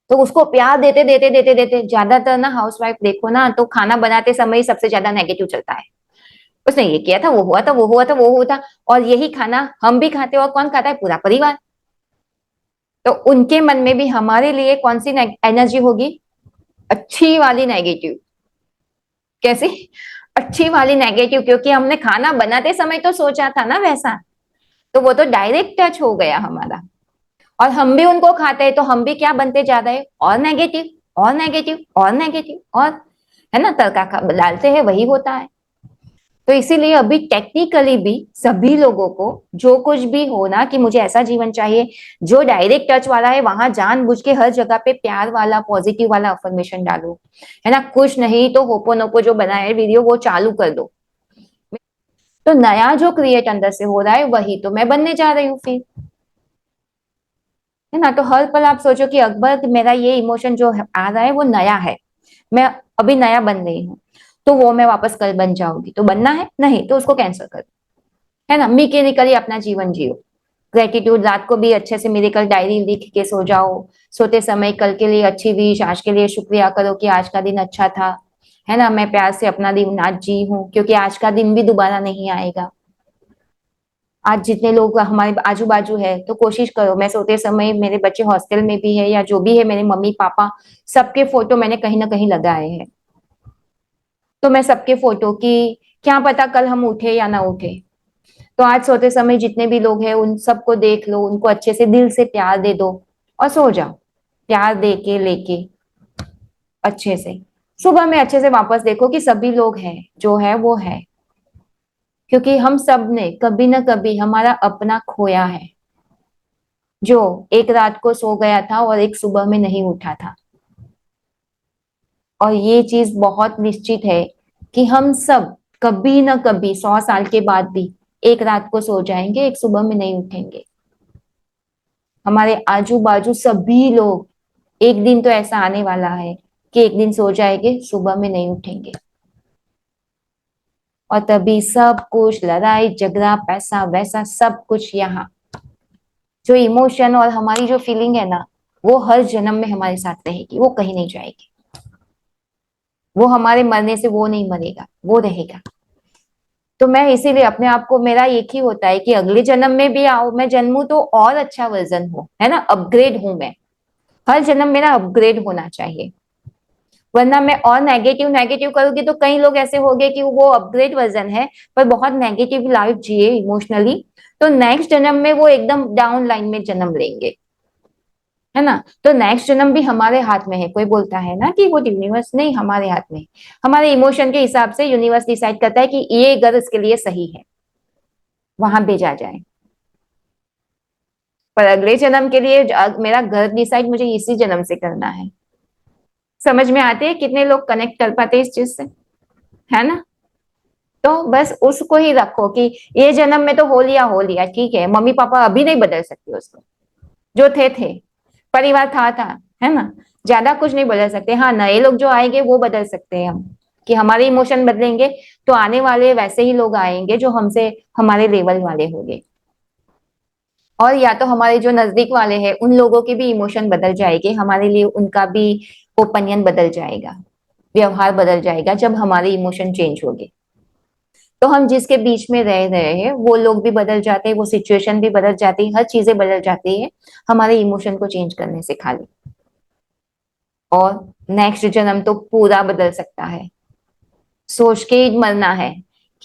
तो उसको प्यार देते देते देते देते, ज्यादातर ना हाउसवाइफ देखो ना तो खाना बनाते समय ही सबसे ज्यादा नेगेटिव चलता है, उसने ये किया था, वो हुआ था, वो हुआ था, वो हुआ था, और यही खाना हम भी खाते हैं और कौन खाता है, पूरा परिवार। तो उनके मन में भी हमारे लिए कौन सी एनर्जी होगी, अच्छी वाली नेगेटिव। कैसी, अच्छी वाली नेगेटिव, क्योंकि हमने खाना बनाते समय तो सोचा था ना वैसा, तो वो तो डायरेक्ट टच हो गया हमारा। और हम भी उनको खाते हैं तो हम भी क्या बनते जा रहे हैं, और नेगेटिव और नेगेटिव और नेगेटिव और, है ना, तड़का डालते हैं वही होता है। तो इसीलिए अभी टेक्निकली भी सभी लोगों को जो कुछ भी हो ना कि मुझे ऐसा जीवन चाहिए जो डायरेक्ट टच वाला है, वहां जानबूझ के हर जगह पे प्यार वाला पॉजिटिव वाला अफर्मेशन डालो, है ना, कुछ नहीं तो होपोनोपो जो बनाया है वीडियो वो चालू कर दो। तो नया जो क्रिएट अंदर से हो रहा है वही तो मैं बनने जा रही हूँ फिर, है ना। तो हर पल आप सोचो कि अकबर मेरा ये इमोशन जो आ रहा है वो नया है, मैं अभी नया बन रही हूँ, तो वो मैं वापस कल बन जाऊंगी, तो बनना है नहीं तो उसको कैंसिल कर, है ना, मैकेनिकली अपना जीवन जियो। ग्रेटिट्यूड रात को भी अच्छे से मेरे कल डायरी लिख के सो जाओ, सोते समय कल के लिए अच्छी विश, आज के लिए शुक्रिया करो कि आज का दिन अच्छा था, है ना, मैं प्यार से अपना दिन आज जी हूँ क्योंकि आज का दिन भी दोबारा नहीं आएगा। आज जितने लोग हमारे आजू बाजू है तो कोशिश करो, मैं सोते समय मेरे बच्चे हॉस्टल में भी है या जो भी है मेरे मम्मी पापा, सबके फोटो मैंने कहीं ना कहीं लगाए हैं, तो मैं सबके फोटो की, क्या पता कल हम उठे या ना उठे, तो आज सोते समय जितने भी लोग हैं उन सबको देख लो, उनको अच्छे से दिल से प्यार दे दो और सो जाओ, प्यार दे के लेके अच्छे से। सुबह में अच्छे से वापस देखो कि सभी लोग हैं, जो है वो है, क्योंकि हम सब ने कभी ना कभी हमारा अपना खोया है, जो एक रात को सो गया था और एक सुबह में नहीं उठा था। और ये चीज बहुत निश्चित है कि हम सब कभी ना कभी 100 साल के बाद भी एक रात को सो जाएंगे, एक सुबह में नहीं उठेंगे। हमारे आजू बाजू सभी लोग एक दिन तो ऐसा आने वाला है कि एक दिन सो जाएंगे, सुबह में नहीं उठेंगे। और तभी सब कुछ, लड़ाई झगड़ा पैसा वैसा सब कुछ, यहाँ जो इमोशन और हमारी जो फीलिंग है ना, वो हर जन्म में हमारे साथ रहेगी, वो कहीं नहीं जाएगी। वो हमारे मरने से वो नहीं मरेगा, वो रहेगा। तो मैं इसीलिए अपने आप को, मेरा एक ही होता है कि अगले जन्म में भी आओ, मैं जन्मू तो और अच्छा वर्जन हो, है ना, अपग्रेड हूं मैं। हर जन्म मेरा अपग्रेड होना चाहिए। वरना मैं और नेगेटिव नेगेटिव करूंगी तो कई लोग ऐसे हो गए कि वो अपग्रेड वर्जन है पर बहुत नेगेटिव लाइफ जिए इमोशनली, तो नेक्स्ट जन्म में वो एकदम डाउन लाइन में जन्म लेंगे, है ना। तो नेक्स्ट जन्म भी हमारे हाथ में है। कोई बोलता है ना कि वो यूनिवर्स, नहीं, हमारे हाथ में। हमारे इमोशन के हिसाब से यूनिवर्स डिसाइड करता है कि ये घर इसके लिए सही है, वहां भेजा जाए। पर अगले जन्म के लिए मेरा घर डिसाइड मुझे इसी जन्म से करना है। समझ में आते हैं कितने लोग कनेक्ट कर पाते हैं इस चीज से, है ना। तो बस उसको ही रखो कि ये जन्म में तो हो लिया ठीक है, मम्मी पापा अभी नहीं बदल सकते उसको, जो थे। परिवार था, है ना। ज्यादा कुछ नहीं बदल सकते। हाँ, नए लोग जो आएंगे वो बदल सकते हैं हम, कि हमारे इमोशन बदलेंगे तो आने वाले वैसे ही लोग आएंगे जो हमसे हमारे लेवल वाले होंगे। और या तो हमारे जो नजदीक वाले हैं उन लोगों के भी इमोशन बदल जाएंगे, हमारे लिए उनका भी ओपिनियन बदल जाएगा, व्यवहार बदल जाएगा जब हमारे इमोशन चेंज होंगे। तो हम जिसके बीच में रह रहे हैं वो लोग भी बदल जाते हैं, वो सिचुएशन भी बदल जाती है, हर चीजें बदल जाती है हमारे इमोशन को चेंज करने से खाली। और नेक्स्ट जन्म तो पूरा बदल सकता है। सोच के ही मरना है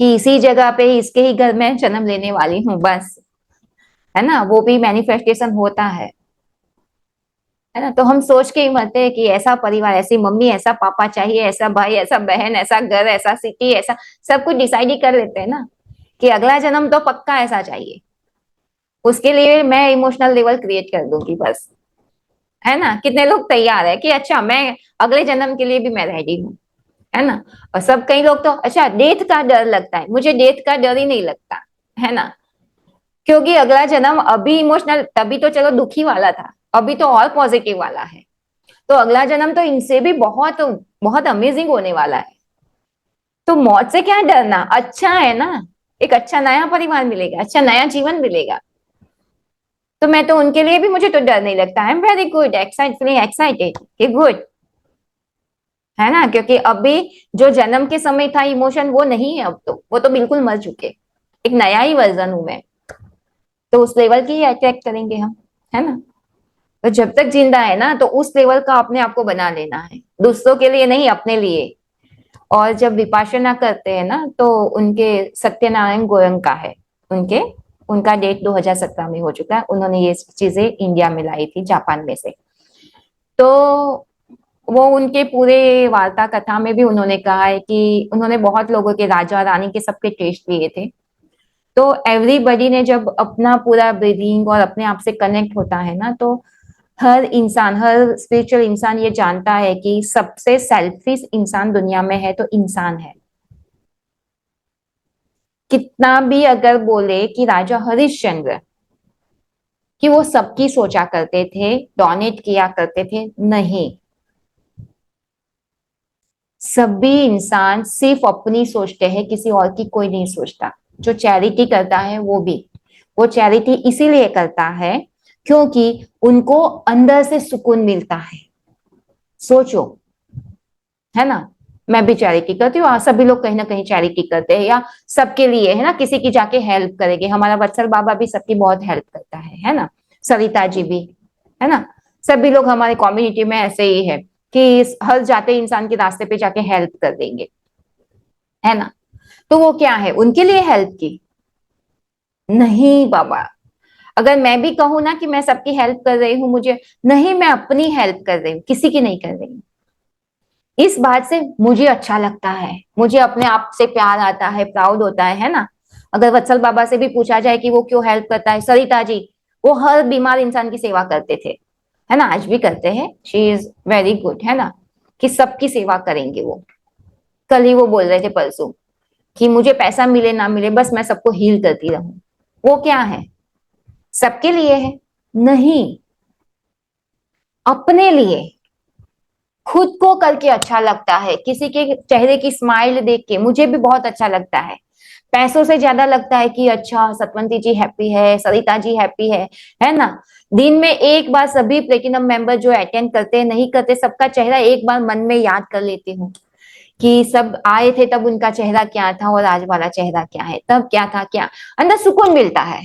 कि इसी जगह पे इसके ही घर में जन्म लेने वाली हूँ बस, है ना। वो भी मैनिफेस्टेशन होता है ना। तो हम सोच के ही मरते हैं कि ऐसा परिवार, ऐसी मम्मी, ऐसा पापा चाहिए, ऐसा भाई, ऐसा बहन, ऐसा घर, ऐसा सिटी, ऐसा सब कुछ डिसाइड ही कर लेते हैं ना कि अगला जन्म तो पक्का ऐसा चाहिए। उसके लिए मैं इमोशनल लेवल क्रिएट कर दूंगी बस, है ना। कितने लोग तैयार है कि अच्छा मैं अगले जन्म के लिए भी मैं रेडी हूँ, है ना। और सब, कई लोग तो अच्छा डेथ का डर लगता है, मुझे डेथ का डर ही नहीं लगता, है ना। क्योंकि अगला जन्म अभी इमोशनल, तभी तो चलो दुखी वाला था, अभी तो और पॉजिटिव वाला है। तो अगला जन्म तो इनसे भी बहुत बहुत अमेजिंग होने वाला है। तो मौत से क्या डरना, अच्छा है ना। एक अच्छा नया परिवार मिलेगा, अच्छा नया जीवन मिलेगा। तो मैं तो उनके लिए भी, मुझे तो डर नहीं लगता। I am very good excite, feeling excited कि गुड, है ना। क्योंकि अभी जो जन्म के समय था इमोशन वो नहीं है, अब तो वो तो बिल्कुल मर चुके। एक नया ही वर्जन हूं मैं। तो उस लेवल की ही अट्रैक्ट करेंगे हम, है ना। तो जब तक जिंदा है ना तो उस लेवल का अपने आप को बना लेना है, दूसरों के लिए नहीं, अपने लिए। और जब विपाशना करते हैं ना तो उनके, सत्यनारायण गोयंका है उनके, उनका डेट 2017 में हो चुका है। उन्होंने ये चीजें इंडिया में लाई थी जापान में से। तो वो उनके पूरे वार्ता कथा में भी उन्होंने कहा है कि उन्होंने बहुत लोगों के, राजा रानी के, सबके टेस्ट लिए थे। तो एवरीबडी ने जब अपना पूरा ब्रीदिंग और अपने आप से कनेक्ट होता है ना, तो हर इंसान, हर स्पिरिचुअल इंसान ये जानता है कि सबसे सेल्फिश इंसान दुनिया में है तो इंसान है। कितना भी अगर बोले कि राजा हरिश्चंद्र, कि वो सबकी सोचा करते थे, डोनेट किया करते थे, नहीं। सभी इंसान सिर्फ अपनी सोचते हैं, किसी और की कोई नहीं सोचता। जो चैरिटी करता है वो भी, वो चैरिटी इसीलिए करता है क्योंकि उनको अंदर से सुकून मिलता है। सोचो, है ना। मैं भी चैरिटी करती हूँ, सभी लोग कहीं ना कहीं चैरिटी करते हैं, या सबके लिए, है ना, किसी की जाके हेल्प करेंगे। हमारा वत्सल बाबा भी सबकी बहुत हेल्प करता है ना। सरिता जी भी, है ना। सभी लोग हमारे कम्युनिटी में ऐसे ही है कि हर जाते इंसान के रास्ते पे जाके हेल्प कर देंगे, है ना। तो वो क्या है, उनके लिए हेल्प की, नहीं बाबा। अगर मैं भी कहूँ ना कि मैं सबकी हेल्प कर रही हूँ, मुझे नहीं, मैं अपनी हेल्प कर रही हूँ, किसी की नहीं कर रही हूँ। इस बात से मुझे अच्छा लगता है, मुझे अपने आप से प्यार आता है, प्राउड होता है ना। अगर वत्सल बाबा से भी पूछा जाए कि वो क्यों हेल्प करता है, सरिता जी, वो हर बीमार इंसान की सेवा करते थे, है ना, आज भी करते हैं। शी इज वेरी गुड, है ना। कि सबकी सेवा करेंगे वो। कल ही वो बोल रहे थे, परसों, कि मुझे पैसा मिले ना मिले बस मैं सबको हील करती रहूं। वो क्या है? सबके लिए है? नहीं, अपने लिए। खुद को करके अच्छा लगता है, किसी के चेहरे की स्माइल देख के मुझे भी बहुत अच्छा लगता है। पैसों से ज्यादा लगता है कि अच्छा सतवंती जी हैप्पी है, सरिता जी हैप्पी है ना। दिन में एक बार सभी प्लेटिनम मेंबर जो अटेंड करते हैं, नहीं करते, सबका चेहरा एक बार मन में याद कर लेती हूँ कि सब आए थे तब उनका चेहरा क्या था और आज वाला चेहरा क्या है, तब क्या था क्या। अंदर सुकून मिलता है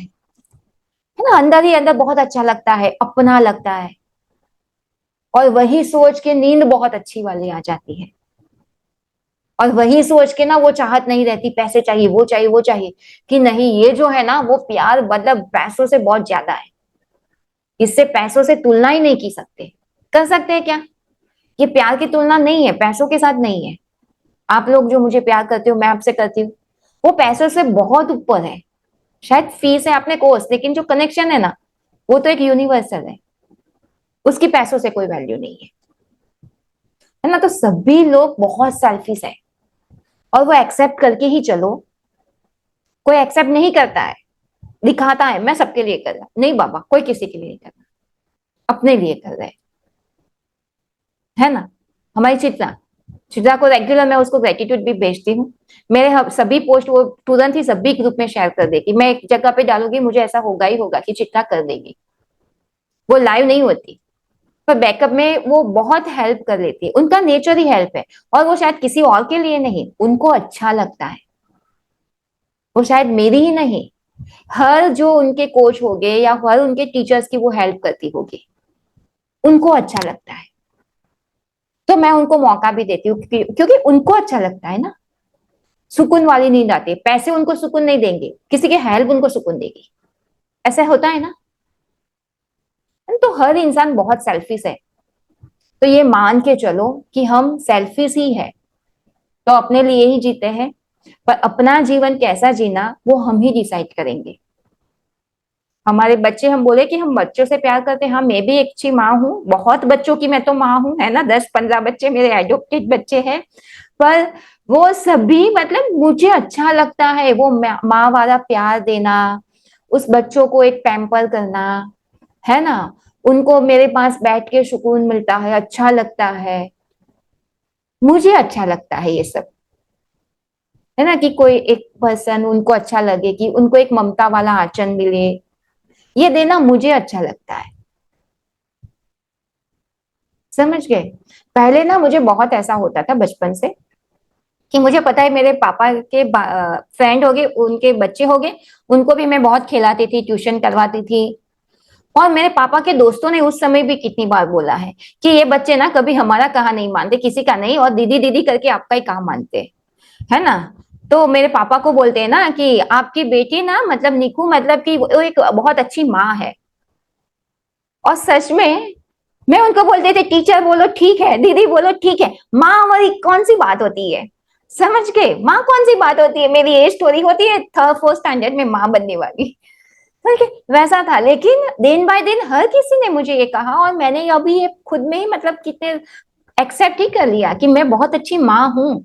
ना, अंदर ही अंदर बहुत अच्छा लगता है, अपना लगता है। और वही सोच के नींद बहुत अच्छी वाली आ जाती है। और वही सोच के ना वो चाहत नहीं रहती पैसे चाहिए, वो चाहिए, वो चाहिए, कि नहीं, ये जो है ना वो प्यार मतलब पैसों से बहुत ज्यादा है। इससे पैसों से तुलना ही नहीं की सकते। कर सकते हैं क्या? ये प्यार की तुलना नहीं है, पैसों के साथ नहीं है। आप लोग जो मुझे प्यार करते हो, मैं आपसे करती हूँ, वो पैसों से बहुत ऊपर है। शायद फीस है आपने कोर्स, लेकिन जो कनेक्शन है ना, वो तो एक यूनिवर्सल है। उसकी पैसों से कोई वैल्यू नहीं है ना। तो सभी लोग बहुत सेल्फिश है, और वो एक्सेप्ट करके ही चलो। कोई एक्सेप्ट नहीं करता है, दिखाता है मैं सबके लिए कर रहा, नहीं बाबा, कोई किसी के लिए नहीं कर रहा, अपने लिए कर रहे है ना। हमारी चित्रा, चित्रा को रेगुलर मैं उसको ग्रेटिट्यूड भी भेजती हूँ। मेरे सभी पोस्ट वो तुरंत ही सभी ग्रुप में शेयर कर देगी। मैं एक जगह पे डालूंगी, मुझे ऐसा होगा ही होगा कि चित्रा कर देगी। वो लाइव नहीं होती, पर बैकअप में वो बहुत हेल्प कर लेती है। उनका नेचर ही हेल्प है, और वो शायद किसी और के लिए नहीं, उनको अच्छा लगता है। वो शायद मेरी ही नहीं, हर जो उनके कोच हो गए या हर उनके टीचर्स की वो हेल्प करती होगी, उनको अच्छा लगता है। तो मैं उनको मौका भी देती हूँ, क्योंकि उनको अच्छा लगता है ना। सुकून वाली नींद आती है। पैसे उनको सुकून नहीं देंगे, किसी की हेल्प उनको सुकून देगी। ऐसा होता है ना। तो हर इंसान बहुत सेल्फिश है। तो ये मान के चलो कि हम सेल्फिश ही है, तो अपने लिए ही जीते हैं। पर अपना जीवन कैसा जीना वो हम ही डिसाइड करेंगे। हमारे बच्चे, हम बोले कि हम बच्चों से प्यार करते हैं, हाँ मैं भी एक अच्छी माँ हूँ, बहुत बच्चों की मैं तो माँ हूँ, है ना, 10-15 बच्चे मेरे एडॉप्टेड बच्चे हैं। पर वो सभी मतलब मुझे अच्छा लगता है वो माँ वाला प्यार देना, उस बच्चों को एक पैम्पर करना, है ना। उनको मेरे पास बैठ के सुकून मिलता है, अच्छा लगता है। मुझे अच्छा लगता है ये सब, है ना, कि कोई एक पर्सन उनको अच्छा लगे, कि उनको एक ममता वाला आचरण मिले, ये देना मुझे अच्छा लगता है। समझ गए? पहले ना मुझे बहुत ऐसा होता था बचपन से, कि मुझे पता है मेरे पापा के फ्रेंड हो गए, उनके बच्चे हो गए, उनको भी मैं बहुत खिलाती थी, ट्यूशन करवाती थी। और मेरे पापा के दोस्तों ने उस समय भी कितनी बार बोला है कि ये बच्चे ना कभी हमारा कहा नहीं मानते, किसी का नहीं, और दीदी दीदी करके आपका ही कहा मानते हैं, है ना। तो मेरे पापा को बोलते हैं ना कि आपकी बेटी ना मतलब निकू, मतलब कि वो एक बहुत अच्छी माँ है। और सच में मैं उनको बोलते थे, टीचर बोलो ठीक है, दीदी बोलो ठीक है, माँ हमारी कौन सी बात होती है। समझ गए? माँ कौन सी बात होती है, मेरी एज स्टोरी होती है 3rd-4th स्टैंडर्ड में माँ बनने वाली। ठीक है, वैसा था। लेकिन दिन बाय दिन हर किसी ने मुझे ये कहा, और मैंने अभी ये खुद में ही मतलब कितने एक्सेप्ट ही कर लिया कि मैं बहुत अच्छी माँ हूँ।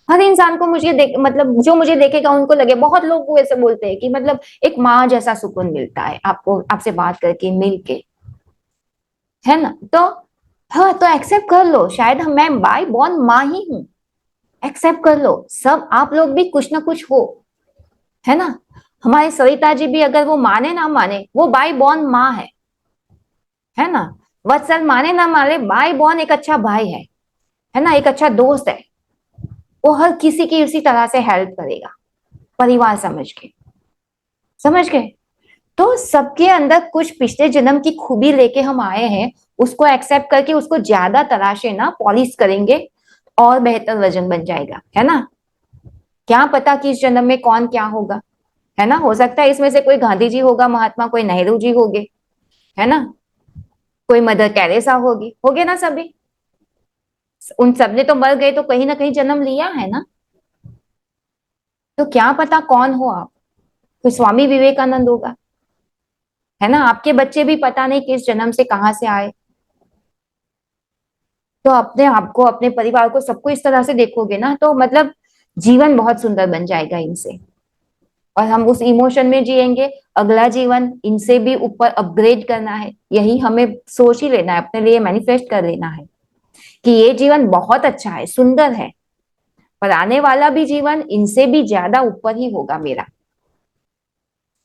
हर इंसान को मुझे देख, मतलब जो मुझे देखेगा उनको लगे, बहुत लोग ऐसे बोलते हैं कि मतलब एक माँ जैसा सुकून मिलता है आपको, आपसे बात करके, मिल के, है ना। तो हाँ, तो एक्सेप्ट कर लो, शायद मैं बाय बॉर्न माँ ही हूँ। एक्सेप्ट कर लो, सब आप लोग भी कुछ ना कुछ हो, है ना। हमारी सविता जी भी अगर वो माने ना माने, वो बाय बॉर्न माँ है ना। वत्सल माने ना माने, बाय बॉर्न एक अच्छा भाई है ना, एक अच्छा दोस्त है। वो हर किसी की उसी तरह से हेल्प करेगा, परिवार समझ के। समझ गए? तो सबके अंदर कुछ पिछले जन्म की खूबी लेके हम आए हैं, उसको एक्सेप्ट करके उसको ज्यादा तराशे ना, पॉलिश करेंगे, और बेहतर वर्जन बन जाएगा, है ना। क्या पता कि इस जन्म में कौन क्या होगा, है ना। हो सकता है इसमें से कोई गांधी जी होगा, महात्मा, कोई नेहरू जी होगे, है ना, कोई मदर टेरेसा होगे ना सभी। उन सब ने तो मर गए, तो कहीं ना कहीं जन्म लिया है ना। तो क्या पता कौन हो आप। कोई स्वामी विवेकानंद होगा, है ना। आपके बच्चे भी पता नहीं किस जन्म से कहां से आए। तो अपने आप को, अपने परिवार को, सबको इस तरह से देखोगे ना, तो मतलब जीवन बहुत सुंदर बन जाएगा इनसे। और हम उस इमोशन में जिएंगे। अगला जीवन इनसे भी ऊपर अपग्रेड करना है, यही हमें सोच ही लेना है, अपने लिए मैनिफेस्ट कर लेना है कि ये जीवन बहुत अच्छा है, सुंदर है, पर आने वाला भी जीवन इनसे भी ज्यादा ऊपर ही होगा मेरा।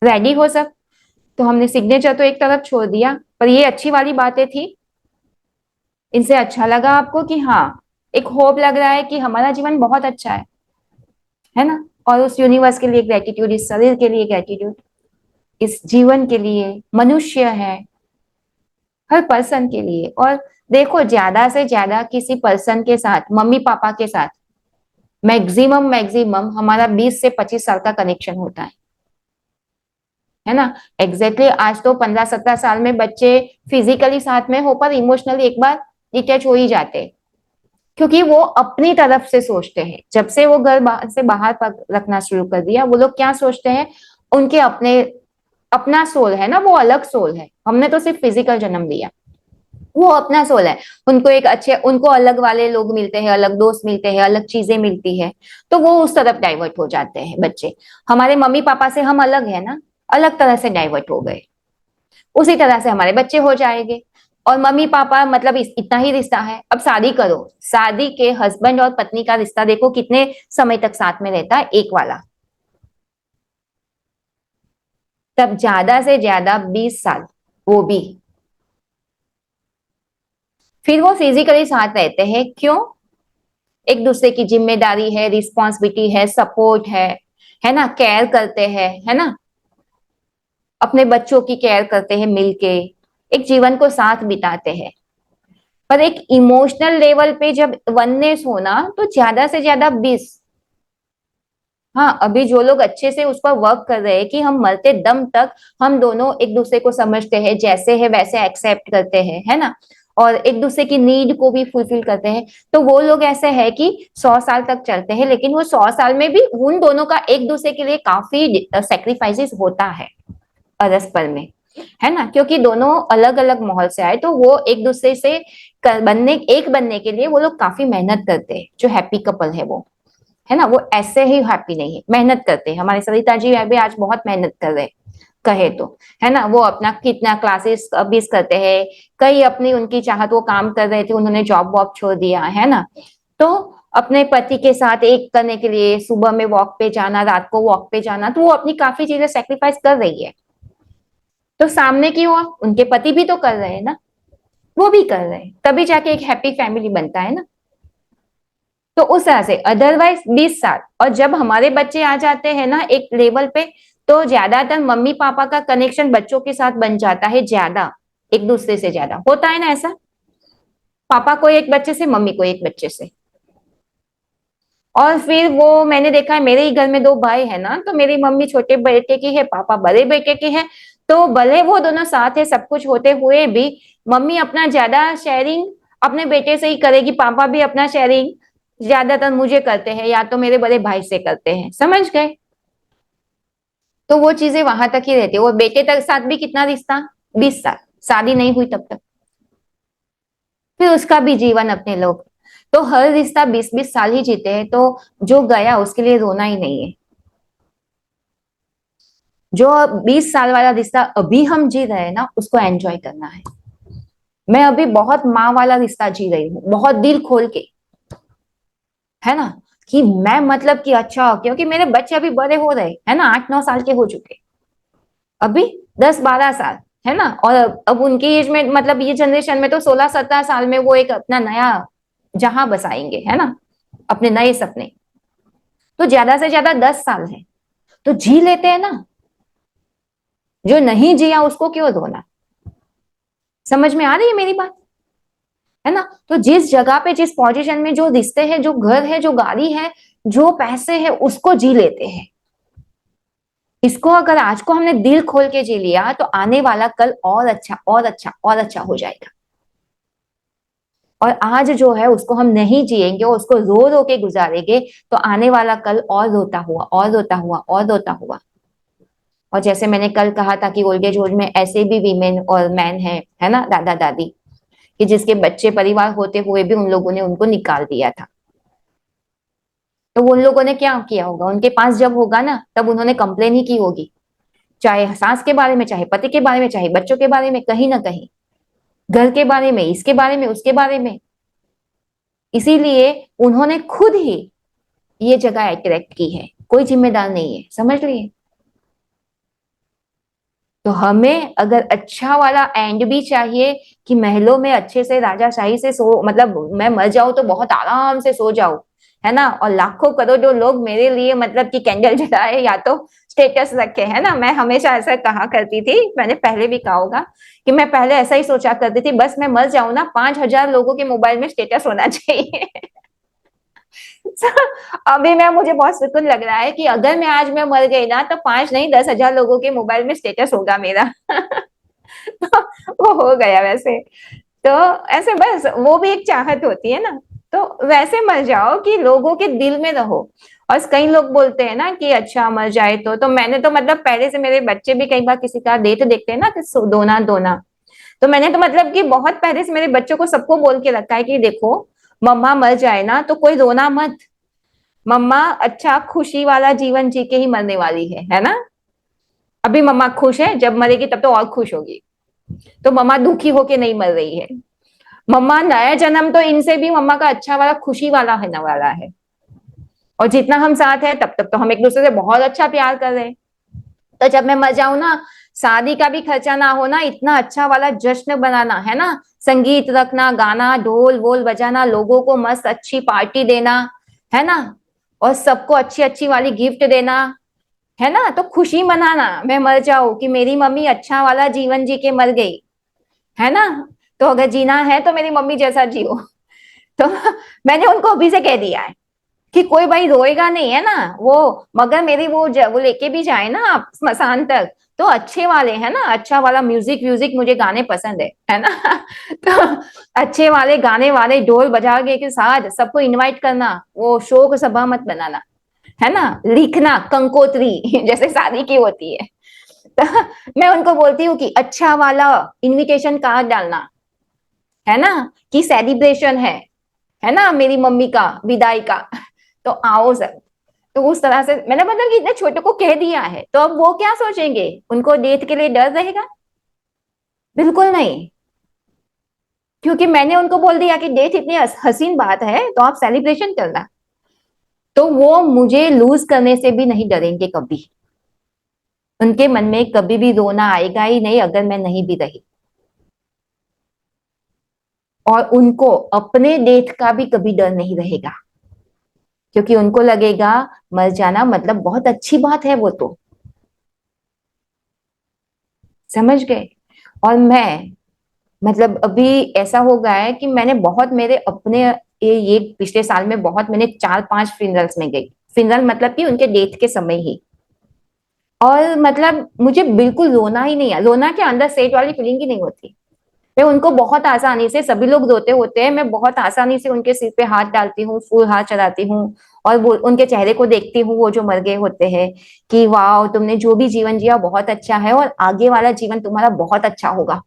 रेडी हो सब? तो हमने सिग्नेचर तो एक तरफ छोड़ दिया, पर ये अच्छी वाली बातें थी। इनसे अच्छा लगा आपको कि हाँ, एक होप लग रहा है कि हमारा जीवन बहुत अच्छा है ना? और उस यूनिवर्स के लिए ग्रेटिट्यूड, इस शरीर के लिए ग्रेटिट्यूड, इस जीवन के लिए, मनुष्य है, हर पर्सन के लिए। और देखो, ज्यादा से ज्यादा किसी पर्सन के साथ, मम्मी पापा के साथ, मैक्सिमम मैक्सिमम हमारा 20 से 25 साल का कनेक्शन होता है ना? एग्जैक्टली exactly, आज तो 15-17 साल में बच्चे फिजिकली साथ में हो, पर इमोशनली एक बार डिटैच हो ही जाते हैं, क्योंकि वो अपनी तरफ से सोचते हैं। जब से वो घर से बाहर रखना शुरू कर दिया, वो लोग क्या सोचते हैं, उनके अपने, अपना सोल है ना, वो अलग सोल है। हमने तो सिर्फ फिजिकल जन्म लिया, वो अपना सोल है। उनको एक अच्छे, उनको अलग वाले लोग मिलते हैं, अलग दोस्त मिलते हैं, अलग चीजें मिलती है, तो वो उस तरफ डाइवर्ट हो जाते हैं बच्चे। हमारे मम्मी पापा से हम अलग है ना, अलग तरह से डाइवर्ट हो गए, उसी तरह से हमारे बच्चे हो जाएंगे। और मम्मी पापा मतलब इतना ही रिश्ता है। अब शादी करो, शादी के हस्बैंड और पत्नी का रिश्ता देखो कितने समय तक साथ में रहता है, एक वाला, तब ज्यादा से ज्यादा 20 साल, वो भी। फिर वो फिजिकली साथ रहते हैं, क्यों? एक दूसरे की जिम्मेदारी है, रिस्पॉन्सिबिलिटी है, सपोर्ट है ना, केयर करते हैं, है ना, अपने बच्चों की केयर करते हैं मिलके, एक जीवन को साथ बिताते हैं। पर एक इमोशनल लेवल पे जब वननेस होना, तो ज्यादा से ज्यादा 20। हाँ, अभी जो लोग अच्छे से उस पर वर्क कर रहे हैं कि हम मरते दम तक हम दोनों एक दूसरे को समझते हैं, जैसे है वैसे एक्सेप्ट करते हैं, है ना, और एक दूसरे की नीड को भी फुलफिल करते हैं, तो वो लोग ऐसे है कि 100 साल तक चलते हैं। लेकिन वो 100 साल में भी उन दोनों का एक दूसरे के लिए काफी सेक्रीफाइसेस होता है परस्पर में, है ना, क्योंकि दोनों अलग अलग माहौल से आए, तो वो एक दूसरे से एक बनने के लिए वो लोग काफी मेहनत करते हैं। जो हैप्पी कपल है वो, है ना, वो ऐसे ही हैप्पी नहीं है, मेहनत करते हैं। हमारे सरिता जी भी आज बहुत मेहनत कर रहे हैं, कहे तो, है ना, वो अपना कितना क्लासेस मिस करते हैं, कई अपनी उनकी चाहत, वो काम कर रहे थे, उन्होंने जॉब वॉब छोड़ दिया, है ना, तो अपने पति के साथ एक करने के लिए सुबह में वॉक पे जाना, रात को वॉक पे जाना, तो वो अपनी काफी चीजें सेक्रीफाइस कर रही है। तो सामने की ओर उनके पति भी तो कर रहे हैं ना, वो भी कर रहे हैं, तभी जाके एक हैप्पी फैमिली बनता है ना। तो उस तरह से अदरवाइज 20 साल, और जब हमारे बच्चे आ जाते हैं ना एक लेवल पे, तो ज्यादातर मम्मी पापा का कनेक्शन बच्चों के साथ बन जाता है ज्यादा, एक दूसरे से ज्यादा होता है ना ऐसा, पापा को एक बच्चे से, मम्मी को एक बच्चे से। और फिर वो मैंने देखा है, मेरे ही घर में दो भाई है ना, तो मेरी मम्मी छोटे बेटे की है, पापा बड़े बेटे के हैं, तो भले वो दोनों साथ है, सब कुछ होते हुए भी मम्मी अपना ज्यादा शेयरिंग अपने बेटे से ही करेगी, पापा भी अपना शेयरिंग ज्यादातर मुझे करते हैं, या तो मेरे बड़े भाई से करते हैं, समझ गए? तो वो चीजें वहां तक ही रहती है। वो बेटे तक साथ भी कितना रिश्ता, 20 साल, शादी नहीं हुई तब तक, फिर उसका भी जीवन अपने लोग। तो हर रिश्ता 20-20 साल ही जीते हैं, तो जो गया उसके लिए रोना ही नहीं है। जो 20 साल वाला रिश्ता अभी हम जी रहे हैं ना, उसको एंजॉय करना है। मैं अभी बहुत माँ वाला रिश्ता जी रही हूँ, बहुत दिल खोल के, है ना, कि मैं मतलब कि अच्छा, क्योंकि मेरे बच्चे अभी बड़े हो रहे हैं ना, 8-9 साल के हो चुके, अभी 10-12 साल, है ना, और अब उनकी एज में, मतलब ये जनरेशन में तो 16-17 साल में वो एक अपना नया जहां बसाएंगे, है ना, अपने नए सपने। तो ज्यादा से ज्यादा 10 साल है, तो जी लेते हैं ना। जो नहीं जिया उसको क्यों धोना? समझ में आ रही है मेरी बात, है ना? तो जिस जगह पे, जिस पोजीशन में, जो रिश्ते हैं, जो घर है, जो गाड़ी है, जो पैसे है, उसको जी लेते हैं। इसको अगर आज को हमने दिल खोल के जी लिया, तो आने वाला कल और अच्छा और अच्छा और अच्छा हो जाएगा। और आज जो है उसको हम नहीं जिएंगे और उसको रो रो के गुजारेंगे, तो आने वाला कल और रोता हुआ और रोता हुआ और रोता हुआ। और जैसे मैंने कल कहा था कि ओल्ड एज होम में ऐसे भी वीमेन और मैन है ना, दादा दादी, कि जिसके बच्चे परिवार होते हुए भी उन लोगों ने उनको निकाल दिया था। तो उन लोगों ने क्या किया होगा, उनके पास जब होगा ना तब उन्होंने कंप्लेन ही की होगी, चाहे सास के बारे में, चाहे पति के बारे में, चाहे बच्चों के बारे में, कहीं ना कहीं घर के बारे में, इसके बारे में, उसके बारे में। इसीलिए उन्होंने खुद ही ये जगह अट्रैक्ट की है, कोई जिम्मेदार नहीं है, समझ लिए। तो हमें अगर अच्छा वाला एंड भी चाहिए कि महलों में अच्छे से राजाशाही से सो, मतलब मैं मर जाऊं तो बहुत आराम से सो जाऊं, है ना, और लाखों करोड़ों लोग मेरे लिए मतलब कि कैंडल जलाए या तो स्टेटस रखे, है ना। मैं हमेशा ऐसा कहा करती थी, मैंने पहले भी कहा होगा कि मैं पहले ऐसा ही सोचा करती थी, बस मैं मर जाऊं ना 5,000 लोगों के मोबाइल में स्टेटस होना चाहिए। अभी मैं मुझे बहुत सुकून लग रहा है कि अगर मैं मर गई ना तो 5 नहीं 10,000 लोगों के मोबाइल में स्टेटस होगा मेरा। तो वो हो गया वैसे। तो ऐसे बस वो भी एक चाहत होती है ना। तो वैसे मर जाओ कि लोगों के दिल में रहो। और कई लोग बोलते हैं ना कि अच्छा मर जाए तो मैंने तो मतलब पहले से, मेरे बच्चे भी कई बार किसी का डेथ देखते हैं ना कि दोना दोना, तो मैंने तो मतलब कि बहुत पहले से मेरे बच्चों को सबको बोल के रखा है कि देखो मम्मा मर जाए ना तो कोई रोना मत, मम्मा अच्छा खुशी वाला जीवन जी के ही मरने वाली है ना। अभी मम्मा खुश है, जब मरेगी तब तो और खुश होगी। तो मम्मा दुखी होके नहीं मर रही है, मम्मा नया जन्म तो इनसे भी मम्मा का अच्छा वाला खुशी वाला है ना वाला है। और जितना हम साथ हैं तब तक तो हम एक दूसरे से बहुत अच्छा प्यार कर रहे हैं। तो जब मैं मर जाऊं ना, शादी का भी खर्चा ना होना, इतना अच्छा वाला जश्न बनाना, है ना, संगीत रखना, गाना ढोल वोल बजाना, लोगों को मस्त अच्छी पार्टी देना, है ना, और सबको अच्छी अच्छी वाली गिफ्ट देना, है ना, तो खुशी मनाना, मैं मर जाऊं कि मेरी मम्मी अच्छा वाला जीवन जी के मर गई, है ना। तो अगर जीना है तो मेरी मम्मी जैसा जियो। तो मैंने उनको अभी से कह दिया है कि कोई भाई रोएगा नहीं, है ना, वो मगर मेरी वो लेके भी जाए ना आप स्मशान तक तो अच्छे वाले, है ना, अच्छा वाला म्यूजिक व्यूजिक मुझे गाने पसंद है ना। तो अच्छे वाले गाने वाले ढोल बजा के साथ सबको इनवाइट करना, वो शोक सभा मत बनाना, है ना, लिखना कंकोत्री जैसे शादी की होती है। तो मैं उनको बोलती हूँ कि अच्छा वाला इनविटेशन कार्ड डालना, है ना, कि सेलिब्रेशन है ना, मेरी मम्मी का विदाई का। तो आओ सर। तो उस तरह से मैंने मतलब कि इतने छोटे को कह दिया है, तो अब वो क्या सोचेंगे, उनको डेथ के लिए डर रहेगा? बिल्कुल नहीं। क्योंकि मैंने उनको बोल दिया कि डेथ इतनी हसीन बात है तो आप सेलिब्रेशन करना, तो वो मुझे लूज करने से भी नहीं डरेंगे कभी। उनके मन में कभी भी रोना आएगा ही नहीं अगर मैं नहीं भी रही। और उनको अपने डेथ का भी कभी डर नहीं रहेगा, क्योंकि उनको लगेगा मर जाना मतलब बहुत अच्छी बात है वो तो, समझ गए। और मैं मतलब अभी ऐसा हो गया है कि मैंने बहुत मेरे अपने ये पिछले साल में बहुत मैंने 4-5 फ्रिनरल्स में गई। फ्रिनरल मतलब कि उनके डेथ के समय ही। और मतलब मुझे बिल्कुल रोना ही नहीं है, रोना के अंदर सेट वाली फीलिंग ही नहीं होती। मैं उनको बहुत आसानी से, सभी लोग रोते होते हैं, मैं बहुत आसानी से उनके सिर पे हाथ डालती हूँ, फूल हाथ चढ़ाती हूँ, और वो उनके चेहरे को देखती हूँ, वो जो मर गए होते हैं, कि वाह तुमने जो भी जीवन जिया बहुत अच्छा है और आगे वाला जीवन तुम्हारा बहुत अच्छा होगा।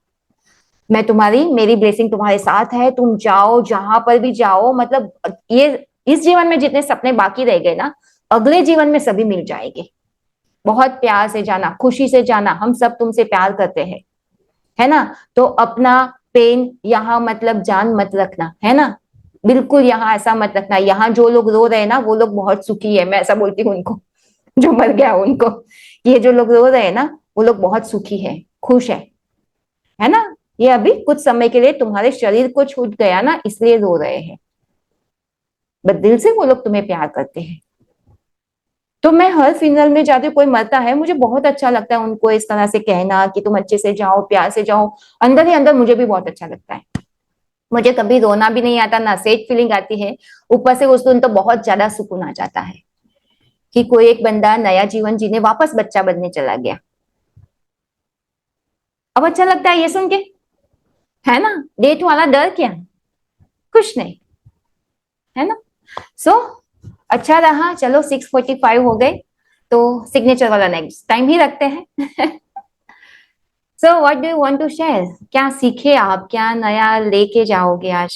मैं तुम्हारी, मेरी ब्लेसिंग तुम्हारे साथ है, तुम जाओ जहां पर भी जाओ, मतलब ये इस जीवन में जितने सपने बाकी रह गए ना, अगले जीवन में सभी मिल जाएंगे। बहुत प्यार से जाना, खुशी से जाना, हम सब तुमसे प्यार करते हैं, है ना। तो अपना पेन यहाँ मतलब जान मत रखना, है ना, बिल्कुल यहाँ ऐसा मत रखना। यहाँ जो लोग रो रहे हैं ना वो लोग बहुत सुखी है, मैं ऐसा बोलती हूँ उनको, जो मर गया उनको, ये जो लोग रो रहे हैं ना वो लोग बहुत सुखी है, खुश है ना। ये अभी कुछ समय के लिए तुम्हारे शरीर को छूट गया ना इसलिए रो रहे हैं, बट दिल से वो लोग तुम्हें प्यार करते हैं। तो मैं हर फ्यूनरल में जाती हूँ, कोई मरता है मुझे बहुत अच्छा लगता है उनको इस तरह से कहना कि तुम अच्छे से जाओ, प्यार से जाओ। अंदर ही अंदर मुझे भी बहुत अच्छा लगता है। मुझे कभी रोना भी नहीं आता, ना सेड फीलिंग आती है। ऊपर से उस दिन तो बहुत ज्यादा सुकून आ जाता है कि कोई एक बंदा नया जीवन जीने वापस बच्चा बनने चला गया। अब अच्छा लगता है ये सुन के, है ना। डेट वाला डर क्या, कुछ नहीं, है ना। सो अच्छा रहा, चलो 6:45 हो गए, तो सिग्नेचर वाला नेक्स्ट टाइम ही रखते हैं। So what do you want to share? क्या सीखे आप, क्या नया लेके जाओगे आज?